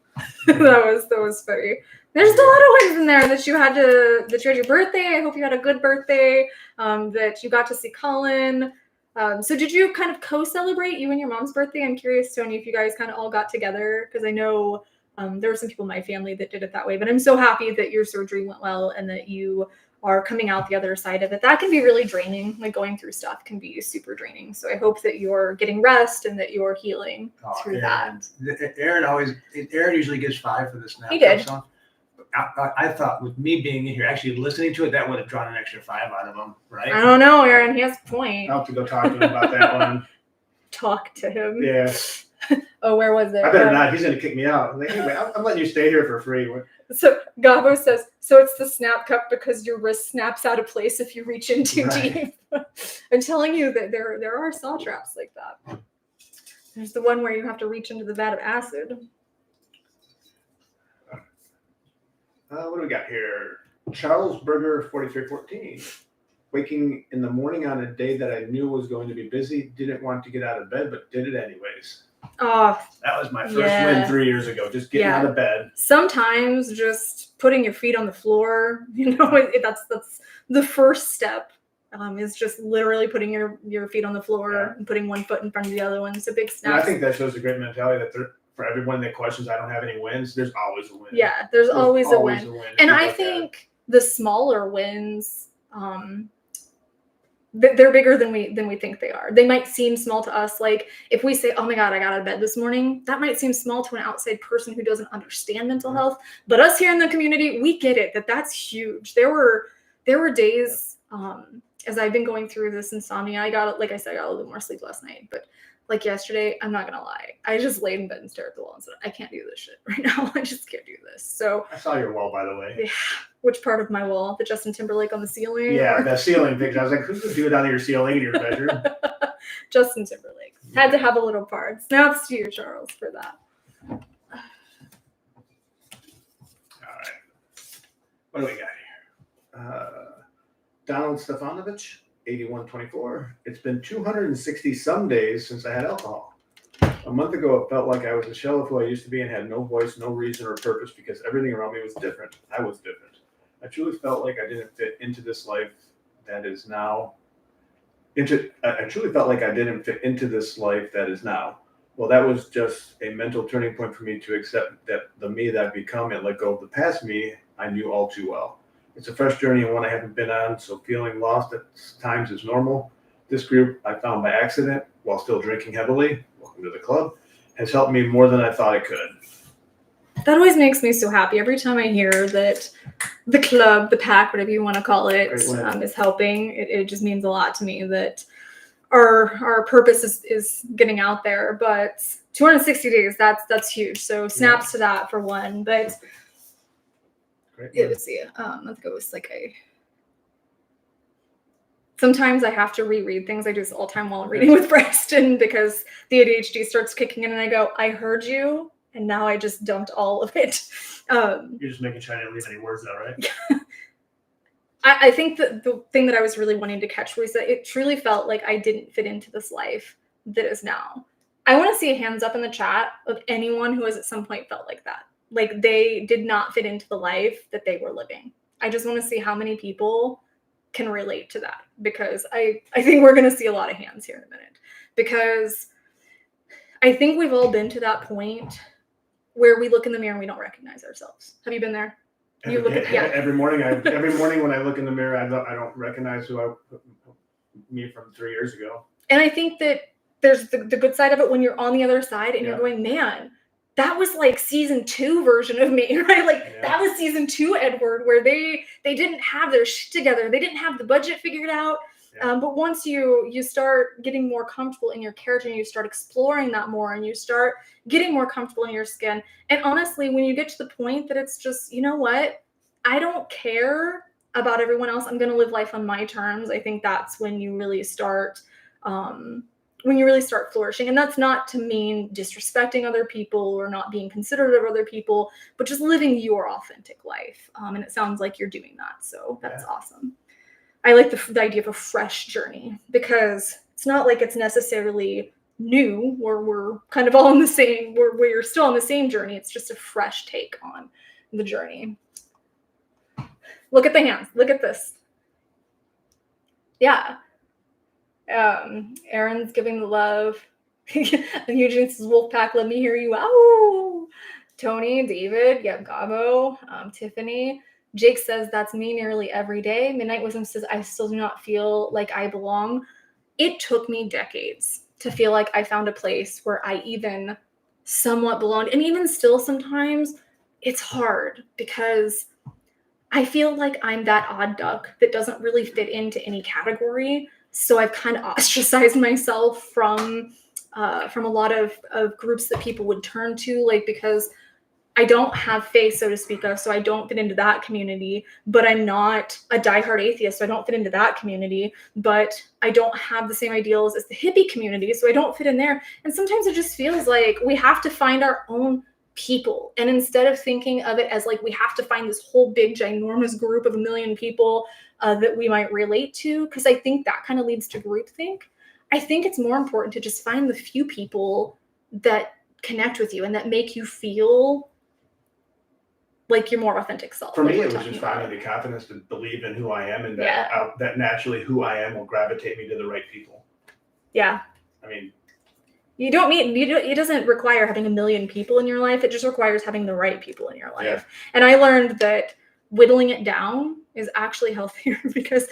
that was funny. There's a lot of wins in there that you had your birthday. I hope you had a good birthday. That you got to see Colin. So did you kind of co-celebrate you and your mom's birthday? I'm curious, Tony, if you guys kind of all got together, because I know there were some people in my family that did it that way. But I'm so happy that your surgery went well and that you are coming out the other side of it. That can be really draining. Like going through stuff can be super draining. So I hope that you're getting rest and that you're healing through that. Aaron usually gives 5 for this now. He did. Song. I thought with me being in here, actually listening to it, that would have drawn an extra 5 out of him, right? I don't know, Aaron. He has a point. I'll have to go talk to him about that one. Talk to him. Yeah. Oh, where was it? I better not. He's going to kick me out. Like, anyway, I'm letting you stay here for free. So Gabo says, so it's the snap cup because your wrist snaps out of place if you reach in too deep. I'm telling you that there are saw traps like that. There's the one where you have to reach into the vat of acid. What do we got here? Charles Berger, 4314. Waking in the morning on a day that I knew was going to be busy. Didn't want to get out of bed, but did it anyways. Oh, that was my first win 3 years ago. Just getting out of bed. Sometimes just putting your feet on the floor, that's the first step. Is just literally putting your feet on the floor and putting one foot in front of the other one. So big snaps. And I think that shows a great mentality that for everyone that questions, I don't have any wins, there's always a win. Yeah, there's always a win. And I think the smaller wins, they're bigger than we think they are. They might seem small to us. Like if we say, oh my God, I got out of bed this morning, that might seem small to an outside person who doesn't understand mental health. But us here in the community, we get it, that's huge. There were days, as I've been going through this insomnia, I got a little bit more sleep last night, but like yesterday, I'm not going to lie. I just laid in bed and stared at the wall and said, I can't do this shit right now. I just can't do this. So I saw your wall, by the way. Yeah. Which part of my wall? The Justin Timberlake on the ceiling? Yeah, that ceiling picture. I was like, who's going to do it on your ceiling in your bedroom? Justin Timberlake. Had to have a little part. Snaps to you, Charles, for that. All right. What do we got here? Donald Stefanovich, 8124. It's been 260 some days since I had alcohol. A month ago, it felt like I was a shell of who I used to be and had no voice, no reason or purpose because everything around me was different. I was different. I truly felt like I didn't fit into this life that is now. I truly felt like I didn't fit into this life that is now. Well, that was just a mental turning point for me to accept that the me that I've become and let go of the past me I knew all too well. It's a fresh journey and one I haven't been on, so feeling lost at times is normal. This group I found by accident while still drinking heavily, welcome to the club, has helped me more than I thought it could. That always makes me so happy. Every time I hear that the club, the pack, whatever you want to call it, is helping, it just means a lot to me that our purpose is getting out there. But 260 days, that's huge. So snaps to that for one. But let's see. Let's go with sometimes I have to reread things. I do this all the time while I'm reading with Preston because the ADHD starts kicking in and I go, I heard you. And now I just dumped all of it. You're just making sure I didn't leave any words out, right? I think that the thing that I was really wanting to catch was that it truly felt like I didn't fit into this life that is now. I want to see a hands up in the chat of anyone who has at some point felt like that. Like they did not fit into the life that they were living. I just want to see how many people can relate to that, because I think we're going to see a lot of hands here in a minute, because I think we've all been to that point where we look in the mirror and we don't recognize ourselves. Have you been there? You look at, every morning when I look in the mirror, I don't recognize me from 3 years ago. And I think that there's the good side of it when you're on the other side and you're going, man, that was like season 2 version of me, right? Like that was season 2 Edward, where they didn't have their shit together. They didn't have the budget figured out. But once you start getting more comfortable in your character, and you start exploring that more, and you start getting more comfortable in your skin. And honestly, when you get to the point that it's just, you know what, I don't care about everyone else. I'm going to live life on my terms. I think that's when you really start, flourishing. And that's not to mean disrespecting other people or not being considerate of other people, but just living your authentic life. And it sounds like you're doing that. So that's awesome. I like the idea of a fresh journey, because it's not like it's necessarily new, or we're kind of all in the same, we're still on the same journey. It's just a fresh take on the journey. Look at the hands. Look at this. Yeah. Aaron's giving the love. Eugene says, Wolfpack, let me hear you. Ow. Tony, David, Gabo, Tiffany. Jake says, that's me nearly every day. Midnight Wisdom says, I still do not feel like I belong. It took me decades to feel like I found a place where I even somewhat belonged. And even still, sometimes it's hard, because I feel like I'm that odd duck that doesn't really fit into any category. So I've kind of ostracized myself from a lot of groups that people would turn to, like, because I don't have faith, so to speak of, so I don't fit into that community. But I'm not a diehard atheist, so I don't fit into that community. But I don't have the same ideals as the hippie community, so I don't fit in there. And sometimes it just feels like we have to find our own people. And instead of thinking of it as like we have to find this whole big, ginormous group of 1 million people that we might relate to, because I think that kind of leads to groupthink, I think it's more important to just find the few people that connect with you and that make you feel like your more authentic self. For me, it was just finding the confidence to believe in who I am, and that naturally who I am will gravitate me to the right people. Yeah. I mean, it doesn't require having 1 million people in your life. It just requires having the right people in your life. Yeah. And I learned that whittling it down is actually healthier, because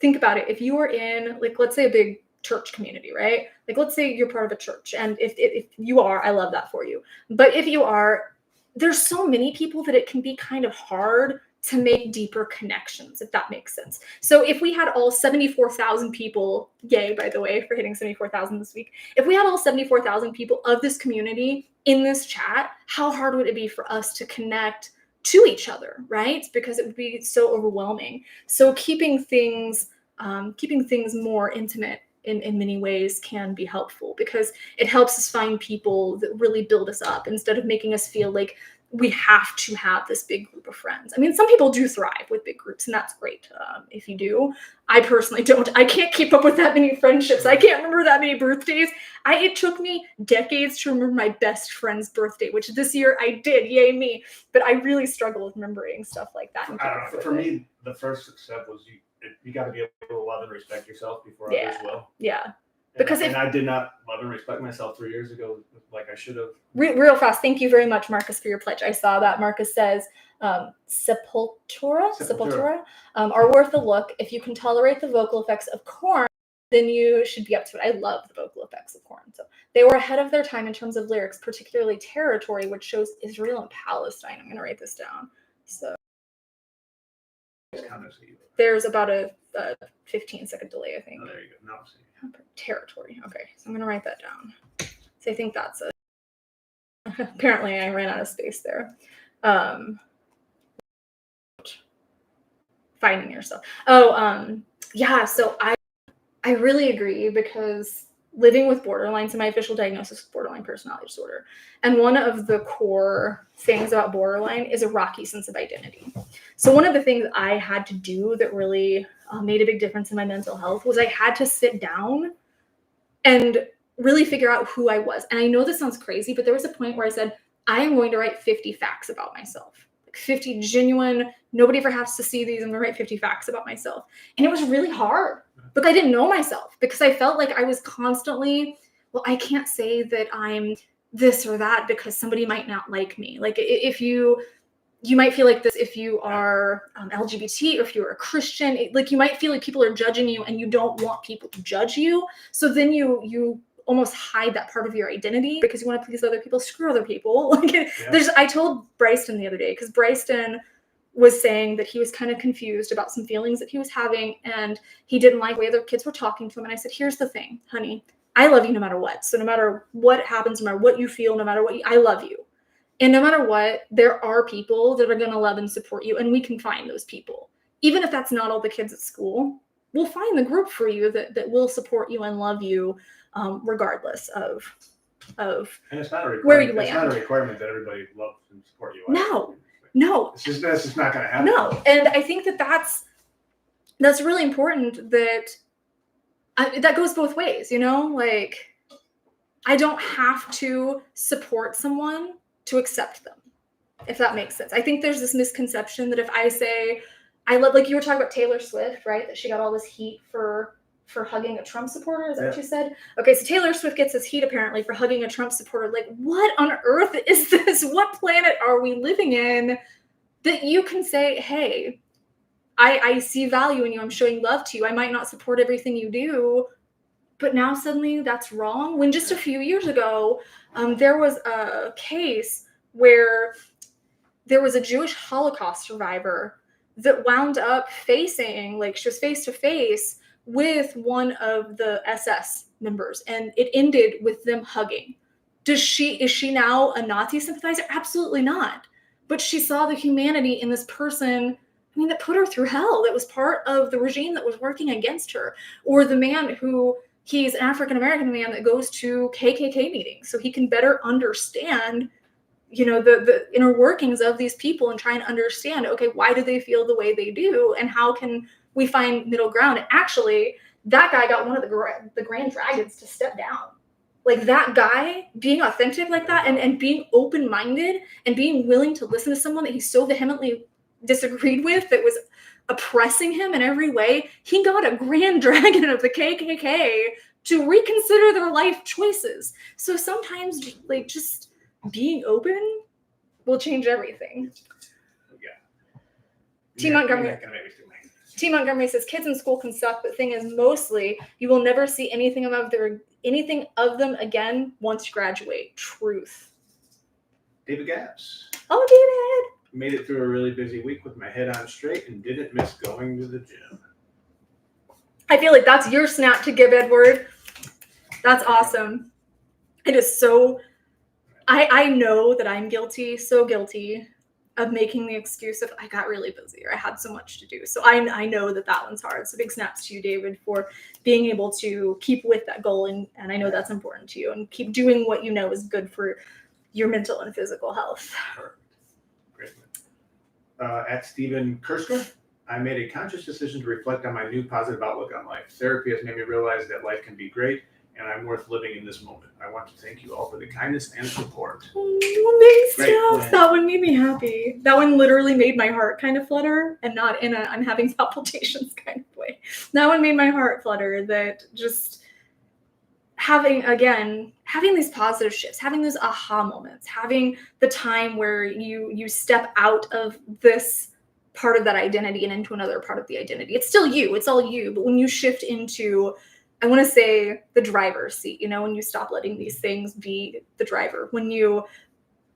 think about it. If you are in, like, let's say a big church community, right? Like, let's say you're part of a church, and if you are, I love that for you. But if you are, there's so many people that it can be kind of hard to make deeper connections, if that makes sense. So if we had all 74,000 people, yay, by the way, for hitting 74,000 this week. If we had all 74,000 people of this community in this chat, how hard would it be for us to connect to each other, right? Because it would be so overwhelming. So keeping things more intimate in many ways can be helpful, because it helps us find people that really build us up, instead of making us feel like we have to have this big group of friends. I mean, some people do thrive with big groups, and that's great if you do. I personally don't. I can't keep up with that many friendships. I can't remember that many birthdays. It took me decades to remember my best friend's birthday, which this year I did. Yay me. But I really struggle with remembering stuff like that. For me, the first step was you got to be able to love and respect yourself before others will. Yeah. And I did not love and respect myself 3 years ago like I should have. Real fast. Thank you very much, Marcus, for your pledge. I saw that. Marcus says, Sepultura are worth a look. If you can tolerate the vocal effects of Korn, then you should be up to it. I love the vocal effects of Korn. So they were ahead of their time in terms of lyrics, particularly Territory, which shows Israel and Palestine. I'm going to write this down. So there's about a 15-second delay, I think. Oh, there you go. No, Territory. Okay, so I'm going to write that down. So I think that's it. Apparently, I ran out of space there. Finding yourself. Yeah, so I really agree, because living with borderline, so my official diagnosis is borderline personality disorder. And one of the core things about borderline is a rocky sense of identity. So one of the things I had to do that really made a big difference in my mental health was I had to sit down and really figure out who I was. And I know this sounds crazy, but there was a point where I said, I am going to write 50 facts about myself. like 50 genuine, nobody ever has to see these. I'm gonna write 50 facts about myself. And it was really hard because I didn't know myself, because I felt like I was constantly, well, I can't say that I'm this or that because somebody might not like me. Like if you might feel like this if you are LGBT, or if you're a Christian, like you might feel like people are judging you and you don't want people to judge you. So then you almost hide that part of your identity because you want to please other people. Screw other people. Like I told Bryston the other day, because Bryston was saying that he was kind of confused about some feelings that he was having, and he didn't like the way other kids were talking to him. And I said, here's the thing, honey, I love you no matter what. So no matter what happens, no matter what you feel, no matter what I love you. And no matter what, there are people that are going to love and support you, and we can find those people. Even if that's not all the kids at school, we'll find the group for you that will support you and love you, regardless of and it's not a where you land. It's not a requirement that everybody loves and support you. No. It's just not going to happen. No, and I think that's really important. That goes both ways, like I don't have to support someone to accept them, if that makes sense. I think there's this misconception that if I say I love, like you were talking about Taylor Swift, right? That she got all this heat for hugging a Trump supporter. Is that what you said? Okay, so Taylor Swift gets this heat apparently for hugging a Trump supporter. Like, what on earth is this? What planet are we living in that you can say, hey, I see value in you. I'm showing love to you. I might not support everything you do, but now suddenly that's wrong. When just a few years ago, there was a case where there was a Jewish Holocaust survivor that wound up facing, like she was face to face with one of the SS members, and it ended with them hugging. Is she now a Nazi sympathizer? Absolutely not. But she saw the humanity in this person, that put her through hell. That was part of the regime that was working against her. Or the man who, he's an African-American man that goes to KKK meetings so he can better understand, the inner workings of these people and try and understand, okay, why do they feel the way they do? And how can we find middle ground? And actually, that guy got one of the Grand Dragons to step down. Like that guy being authentic like that and being open-minded and being willing to listen to someone that he so vehemently disagreed with, that was oppressing him in every way, he got a Grand Dragon of the KKK to reconsider their life choices. So sometimes, like, just being open will change everything. T. Montgomery says kids in school can suck, but the thing is, mostly you will never see anything of them again once you graduate. Truth. David Gaps. Oh, David. Made it through a really busy week with my head on straight and didn't miss going to the gym. I feel like that's your snap to give, Edward. That's awesome. It is so, I know that I'm so guilty of making the excuse of I got really busy or I had so much to do. So I know that one's hard. So big snaps to you, David, for being able to keep with that goal. And I know that's important to you, and keep doing what you know is good for your mental and physical health. Perfect. Great. At Stephen Kersker, I made a conscious decision to reflect on my new positive outlook on life. Therapy has made me realize that life can be great and I'm worth living in this moment. I want to thank you all for the kindness and support. Oh, thanks, Jeff. That one made me happy. That one literally made my heart kind of flutter, and not in a I'm having palpitations kind of way. That one made my heart flutter, that just having these positive shifts, having those aha moments, having the time where you step out of this part of that identity and into another part of the identity. It's still you, it's all you, but when you shift into, I want to say, the driver's seat, when you stop letting these things be the driver, when you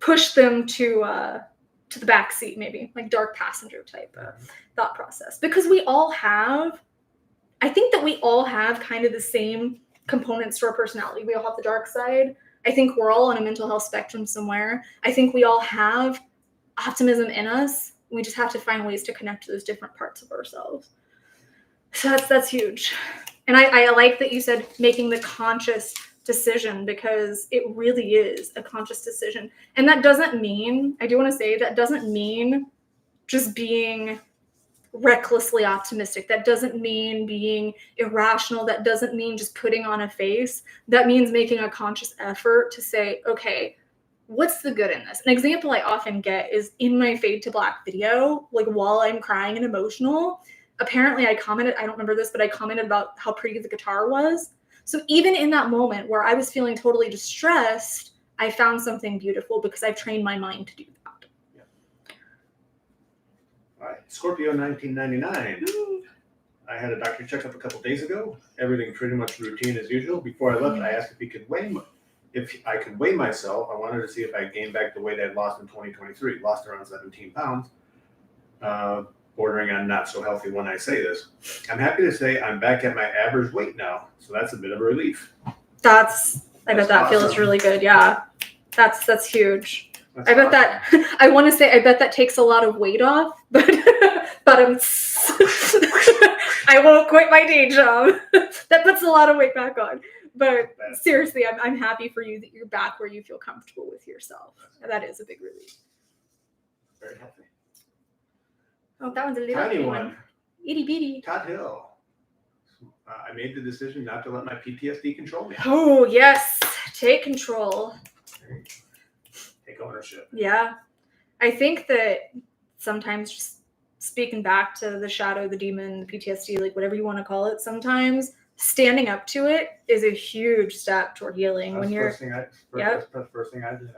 push them to the back seat, maybe like dark passenger type thought process. Because I think that we all have kind of the same components to our personality. We all have the dark side. I think we're all on a mental health spectrum somewhere. I think we all have optimism in us. We just have to find ways to connect to those different parts of ourselves. So that's huge. And I like that you said making the conscious decision, because it really is a conscious decision. And that doesn't mean, I do want to say, that doesn't mean just being recklessly optimistic. That doesn't mean being irrational. That doesn't mean just putting on a face. That means making a conscious effort to say, okay, what's the good in this? An example I often get is in my fade to black video, like while I'm crying and emotional, apparently I commented, I don't remember this, but I commented about how pretty the guitar was. So even in that moment where I was feeling totally distressed, I found something beautiful because I've trained my mind to do that. Yeah. All right, Scorpio 1999. I had a doctor checkup a couple days ago. Everything pretty much routine as usual. Before I left, I asked if I could weigh myself. I wanted to see if I gained back the weight I'd lost in 2023. Lost around 17 pounds. Bordering on not so healthy when I say this. I'm happy to say I'm back at my average weight now, so that's a bit of a relief. I bet that awesome. feels really good. Yeah, that's huge. That's I bet awesome. that, I want to say, I bet that takes a lot of weight off, but I won't quit my day job. That puts a lot of weight back on. But seriously, I'm happy for you that you're back where you feel comfortable with yourself. That is a big relief. Very healthy. Oh, that one's a little Tiny one. one. Itty bitty. Todd Hill. I made the decision not to let my PTSD control me. Oh, yes. Take control. Take ownership. Yeah. I think that sometimes just speaking back to the shadow, the demon, the PTSD, like whatever you want to call it, sometimes standing up to it is a huge step toward healing. That's when you're, that's the first thing I did.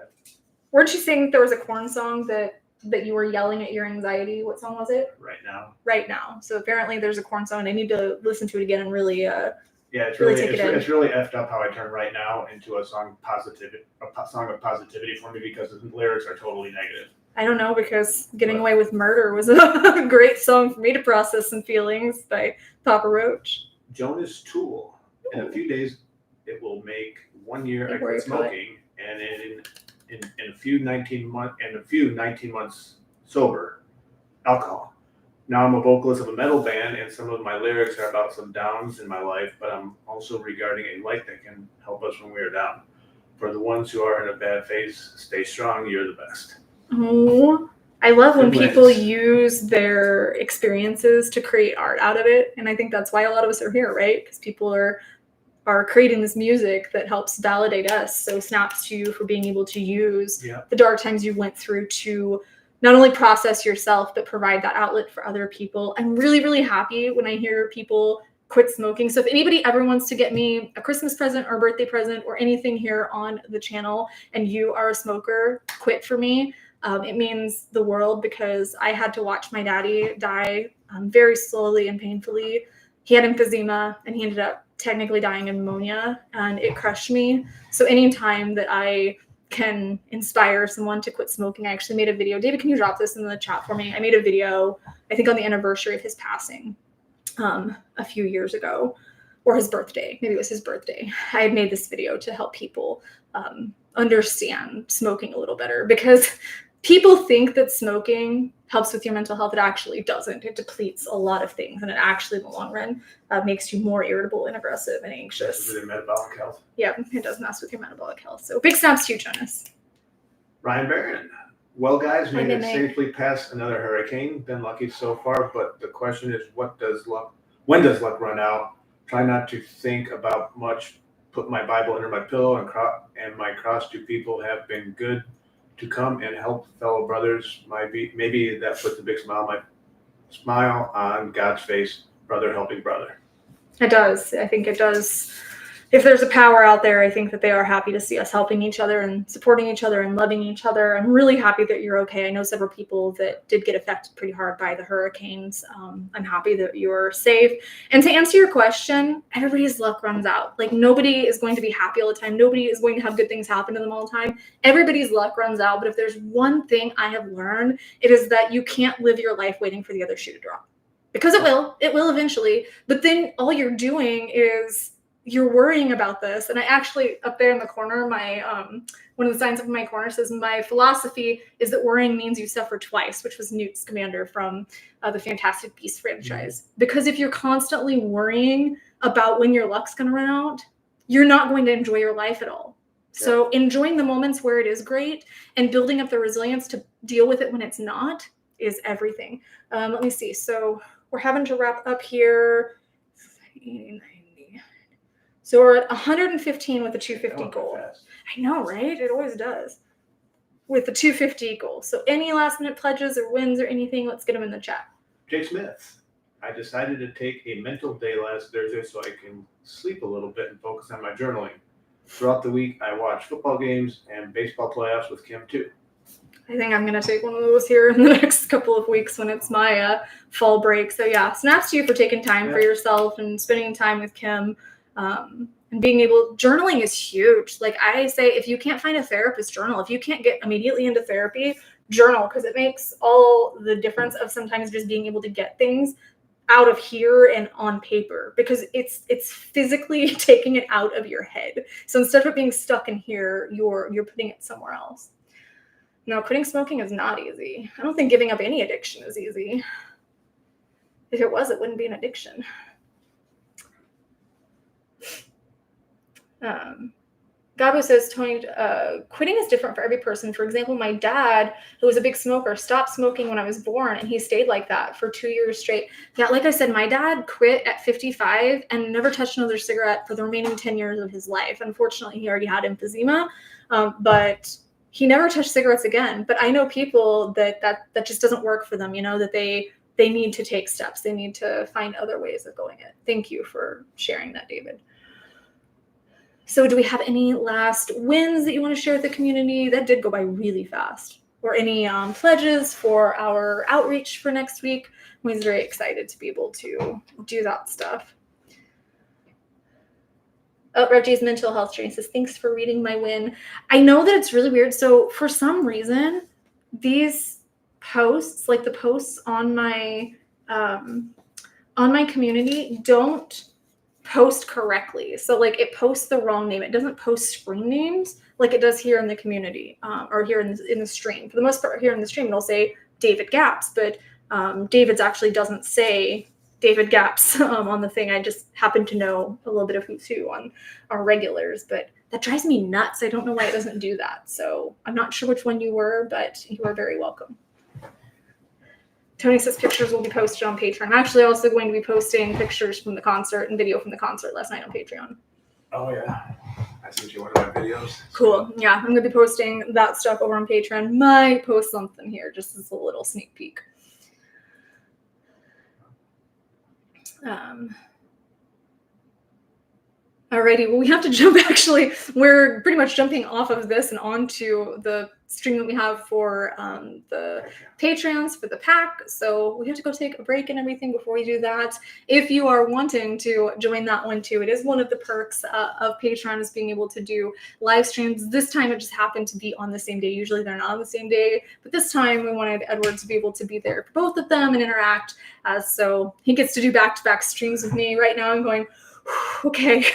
Weren't you saying there was a Korn song that you were yelling at your anxiety? What song was it? Right Now. Right Now. So apparently there's a Korn song. I need to listen to it again and really it's really really take it in. It's really effed up how I turned Right Now into a song of positivity for me because the lyrics are totally negative. I don't know, because Getting Away with Murder was a great song for me to process some feelings by Papa Roach. Jonas Tool. In a few days, it will make 1 year I quit smoking, and in a few 19 months sober, alcohol. Now I'm a vocalist of a metal band, and some of my lyrics are about some downs in my life, but I'm also regarding a light that can help us when we are down. For the ones who are in a bad phase, stay strong. You're the best. Oh, I love when people use their experiences to create art out of it. And I think that's why a lot of us are here, right? Because people are creating this music that helps validate us. So snaps to you for being able to use the dark times you went through to not only process yourself, but provide that outlet for other people. I'm really, really happy when I hear people quit smoking. So if anybody ever wants to get me a Christmas present or birthday present or anything here on the channel and you are a smoker, quit for me. It means the world, because I had to watch my daddy die very slowly and painfully. He had emphysema and he ended up technically dying of pneumonia, and it crushed me. So anytime that I can inspire someone to quit smoking, I actually made a video. David, can you drop this in the chat for me? I made a video, I think on the anniversary of his passing a few years ago, or his birthday. Maybe it was his birthday. I had made this video to help people understand smoking a little better, because people think that smoking helps with your mental health. It actually doesn't. It depletes a lot of things, and it actually, in the long run, makes you more irritable and aggressive and anxious. Messes with your metabolic health. Yeah, it does mess with your metabolic health. So big snaps to you, Jonas. Ryan Barron. Well, guys, made it safely past another hurricane. Been lucky so far, but the question is, when does luck run out? Try not to think about much. Put my Bible under my pillow and my cross to people have been good to come and help fellow brothers. Maybe that puts a big smile on God's face. Brother helping brother. It does. I think it does. If there's a power out there, I think that they are happy to see us helping each other and supporting each other and loving each other. I'm really happy that you're okay. I know several people that did get affected pretty hard by the hurricanes. I'm happy that you're safe. And to answer your question, everybody's luck runs out. Like, nobody is going to be happy all the time. Nobody is going to have good things happen to them all the time. Everybody's luck runs out. But if there's one thing I have learned, it is that you can't live your life waiting for the other shoe to drop. Because it will eventually. But then all you're doing is you're worrying about this. And I actually, up there in the corner, my one of the signs up in my corner says, my philosophy is that worrying means you suffer twice, which was Newt Scamander from the Fantastic Beasts franchise. Mm-hmm. Because if you're constantly worrying about when your luck's going to run out, you're not going to enjoy your life at all. Yeah. So enjoying the moments where it is great and building up the resilience to deal with it when it's not is everything. Let me see. So we're having to wrap up here. 80, 90. So we're at 115 with a 250 goal. I know, right? It always does. with the 250 goal. So any last minute pledges or wins or anything, let's get them in the chat. Jay Smith, I decided to take a mental day last Thursday so I can sleep a little bit and focus on my journaling. Throughout the week, I watch football games and baseball playoffs with Kim too. I think I'm going to take one of those here in the next couple of weeks when it's my fall break. So yeah, snaps to you for taking time for yourself and spending time with Kim. And being able, journaling is huge. Like I say, if you can't find a therapist, journal. If you can't get immediately into therapy, journal, because it makes all the difference of sometimes just being able to get things out of here and on paper, because it's physically taking it out of your head. So instead of it being stuck in here, you're putting it somewhere else. Now, quitting smoking is not easy. I don't think giving up any addiction is easy. If it was, it wouldn't be an addiction. Gabo says, Tony, quitting is different for every person. For example, my dad, who was a big smoker, stopped smoking when I was born, and he stayed like that for 2 years straight. Yeah, like I said, my dad quit at 55 and never touched another cigarette for the remaining 10 years of his life. Unfortunately, he already had emphysema, but he never touched cigarettes again. But I know people that just doesn't work for them, you know, that they need to take steps. They need to find other ways of going it. Thank you for sharing that, David. So do we have any last wins that you want to share with the community? That did go by really fast. Or any pledges for our outreach for next week? I'm always very excited to be able to do that stuff. Oh, Reggie's mental health training says, thanks for reading my win. I know that it's really weird. So for some reason, these posts, like the posts on my community, don't post correctly. So like it posts the wrong name. It doesn't post screen names like it does here in the community, or here in the stream. For the most part, here in the stream, it'll say David Gaps, but David's actually doesn't say David Gaps on the thing. I just happen to know a little bit of who's who on our regulars, but that drives me nuts. I don't know why it doesn't do that. So I'm not sure which one you were, but you are very welcome. Tony says pictures will be posted on Patreon. I'm actually also going to be posting pictures from the concert and video from the concert last night on Patreon. Oh, yeah. I sent you one of my videos. Cool. Yeah, I'm going to be posting that stuff over on Patreon. Might post something here just as a little sneak peek. Alrighty, well, we have to jump. Actually, we're pretty much jumping off of this and onto the stream that we have for the Patreons for the pack. So we have to go take a break and everything before we do that. If you are wanting to join that one too, it is one of the perks of Patreon is being able to do live streams. This time it just happened to be on the same day. Usually they're not on the same day, but this time we wanted Edward to be able to be there for both of them and interact. So he gets to do back-to-back streams with me. Right now I'm going, okay,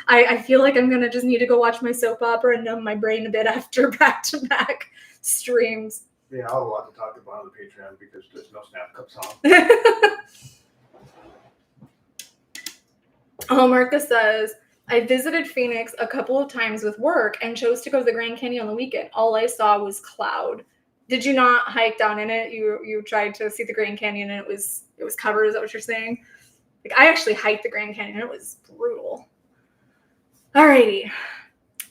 I feel like I'm going to just need to go watch my soap opera and numb my brain a bit after back-to-back streams. Yeah, I'll have a lot to talk about on the Patreon because there's no Snap Cup song. Oh, Marcus says, I visited Phoenix a couple of times with work and chose to go to the Grand Canyon on the weekend. All I saw was cloud. Did you not hike down in it? You tried to see the Grand Canyon and it was covered. Is that what you're saying? Like, I actually hiked the Grand Canyon. It was brutal. Alrighty.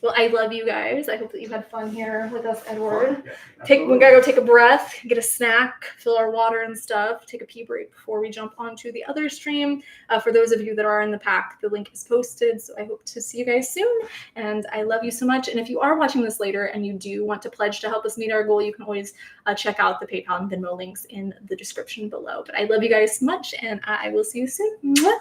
Well, I love you guys. I hope that you had fun here with us, Edward. We gotta go take a breath, get a snack, fill our water and stuff, take a pee break before we jump onto the other stream. For those of you that are in the pack, the link is posted. So I hope to see you guys soon. And I love you so much. And if you are watching this later and you do want to pledge to help us meet our goal, you can always check out the PayPal and Venmo links in the description below. But I love you guys so much, and I will see you soon. Mwah!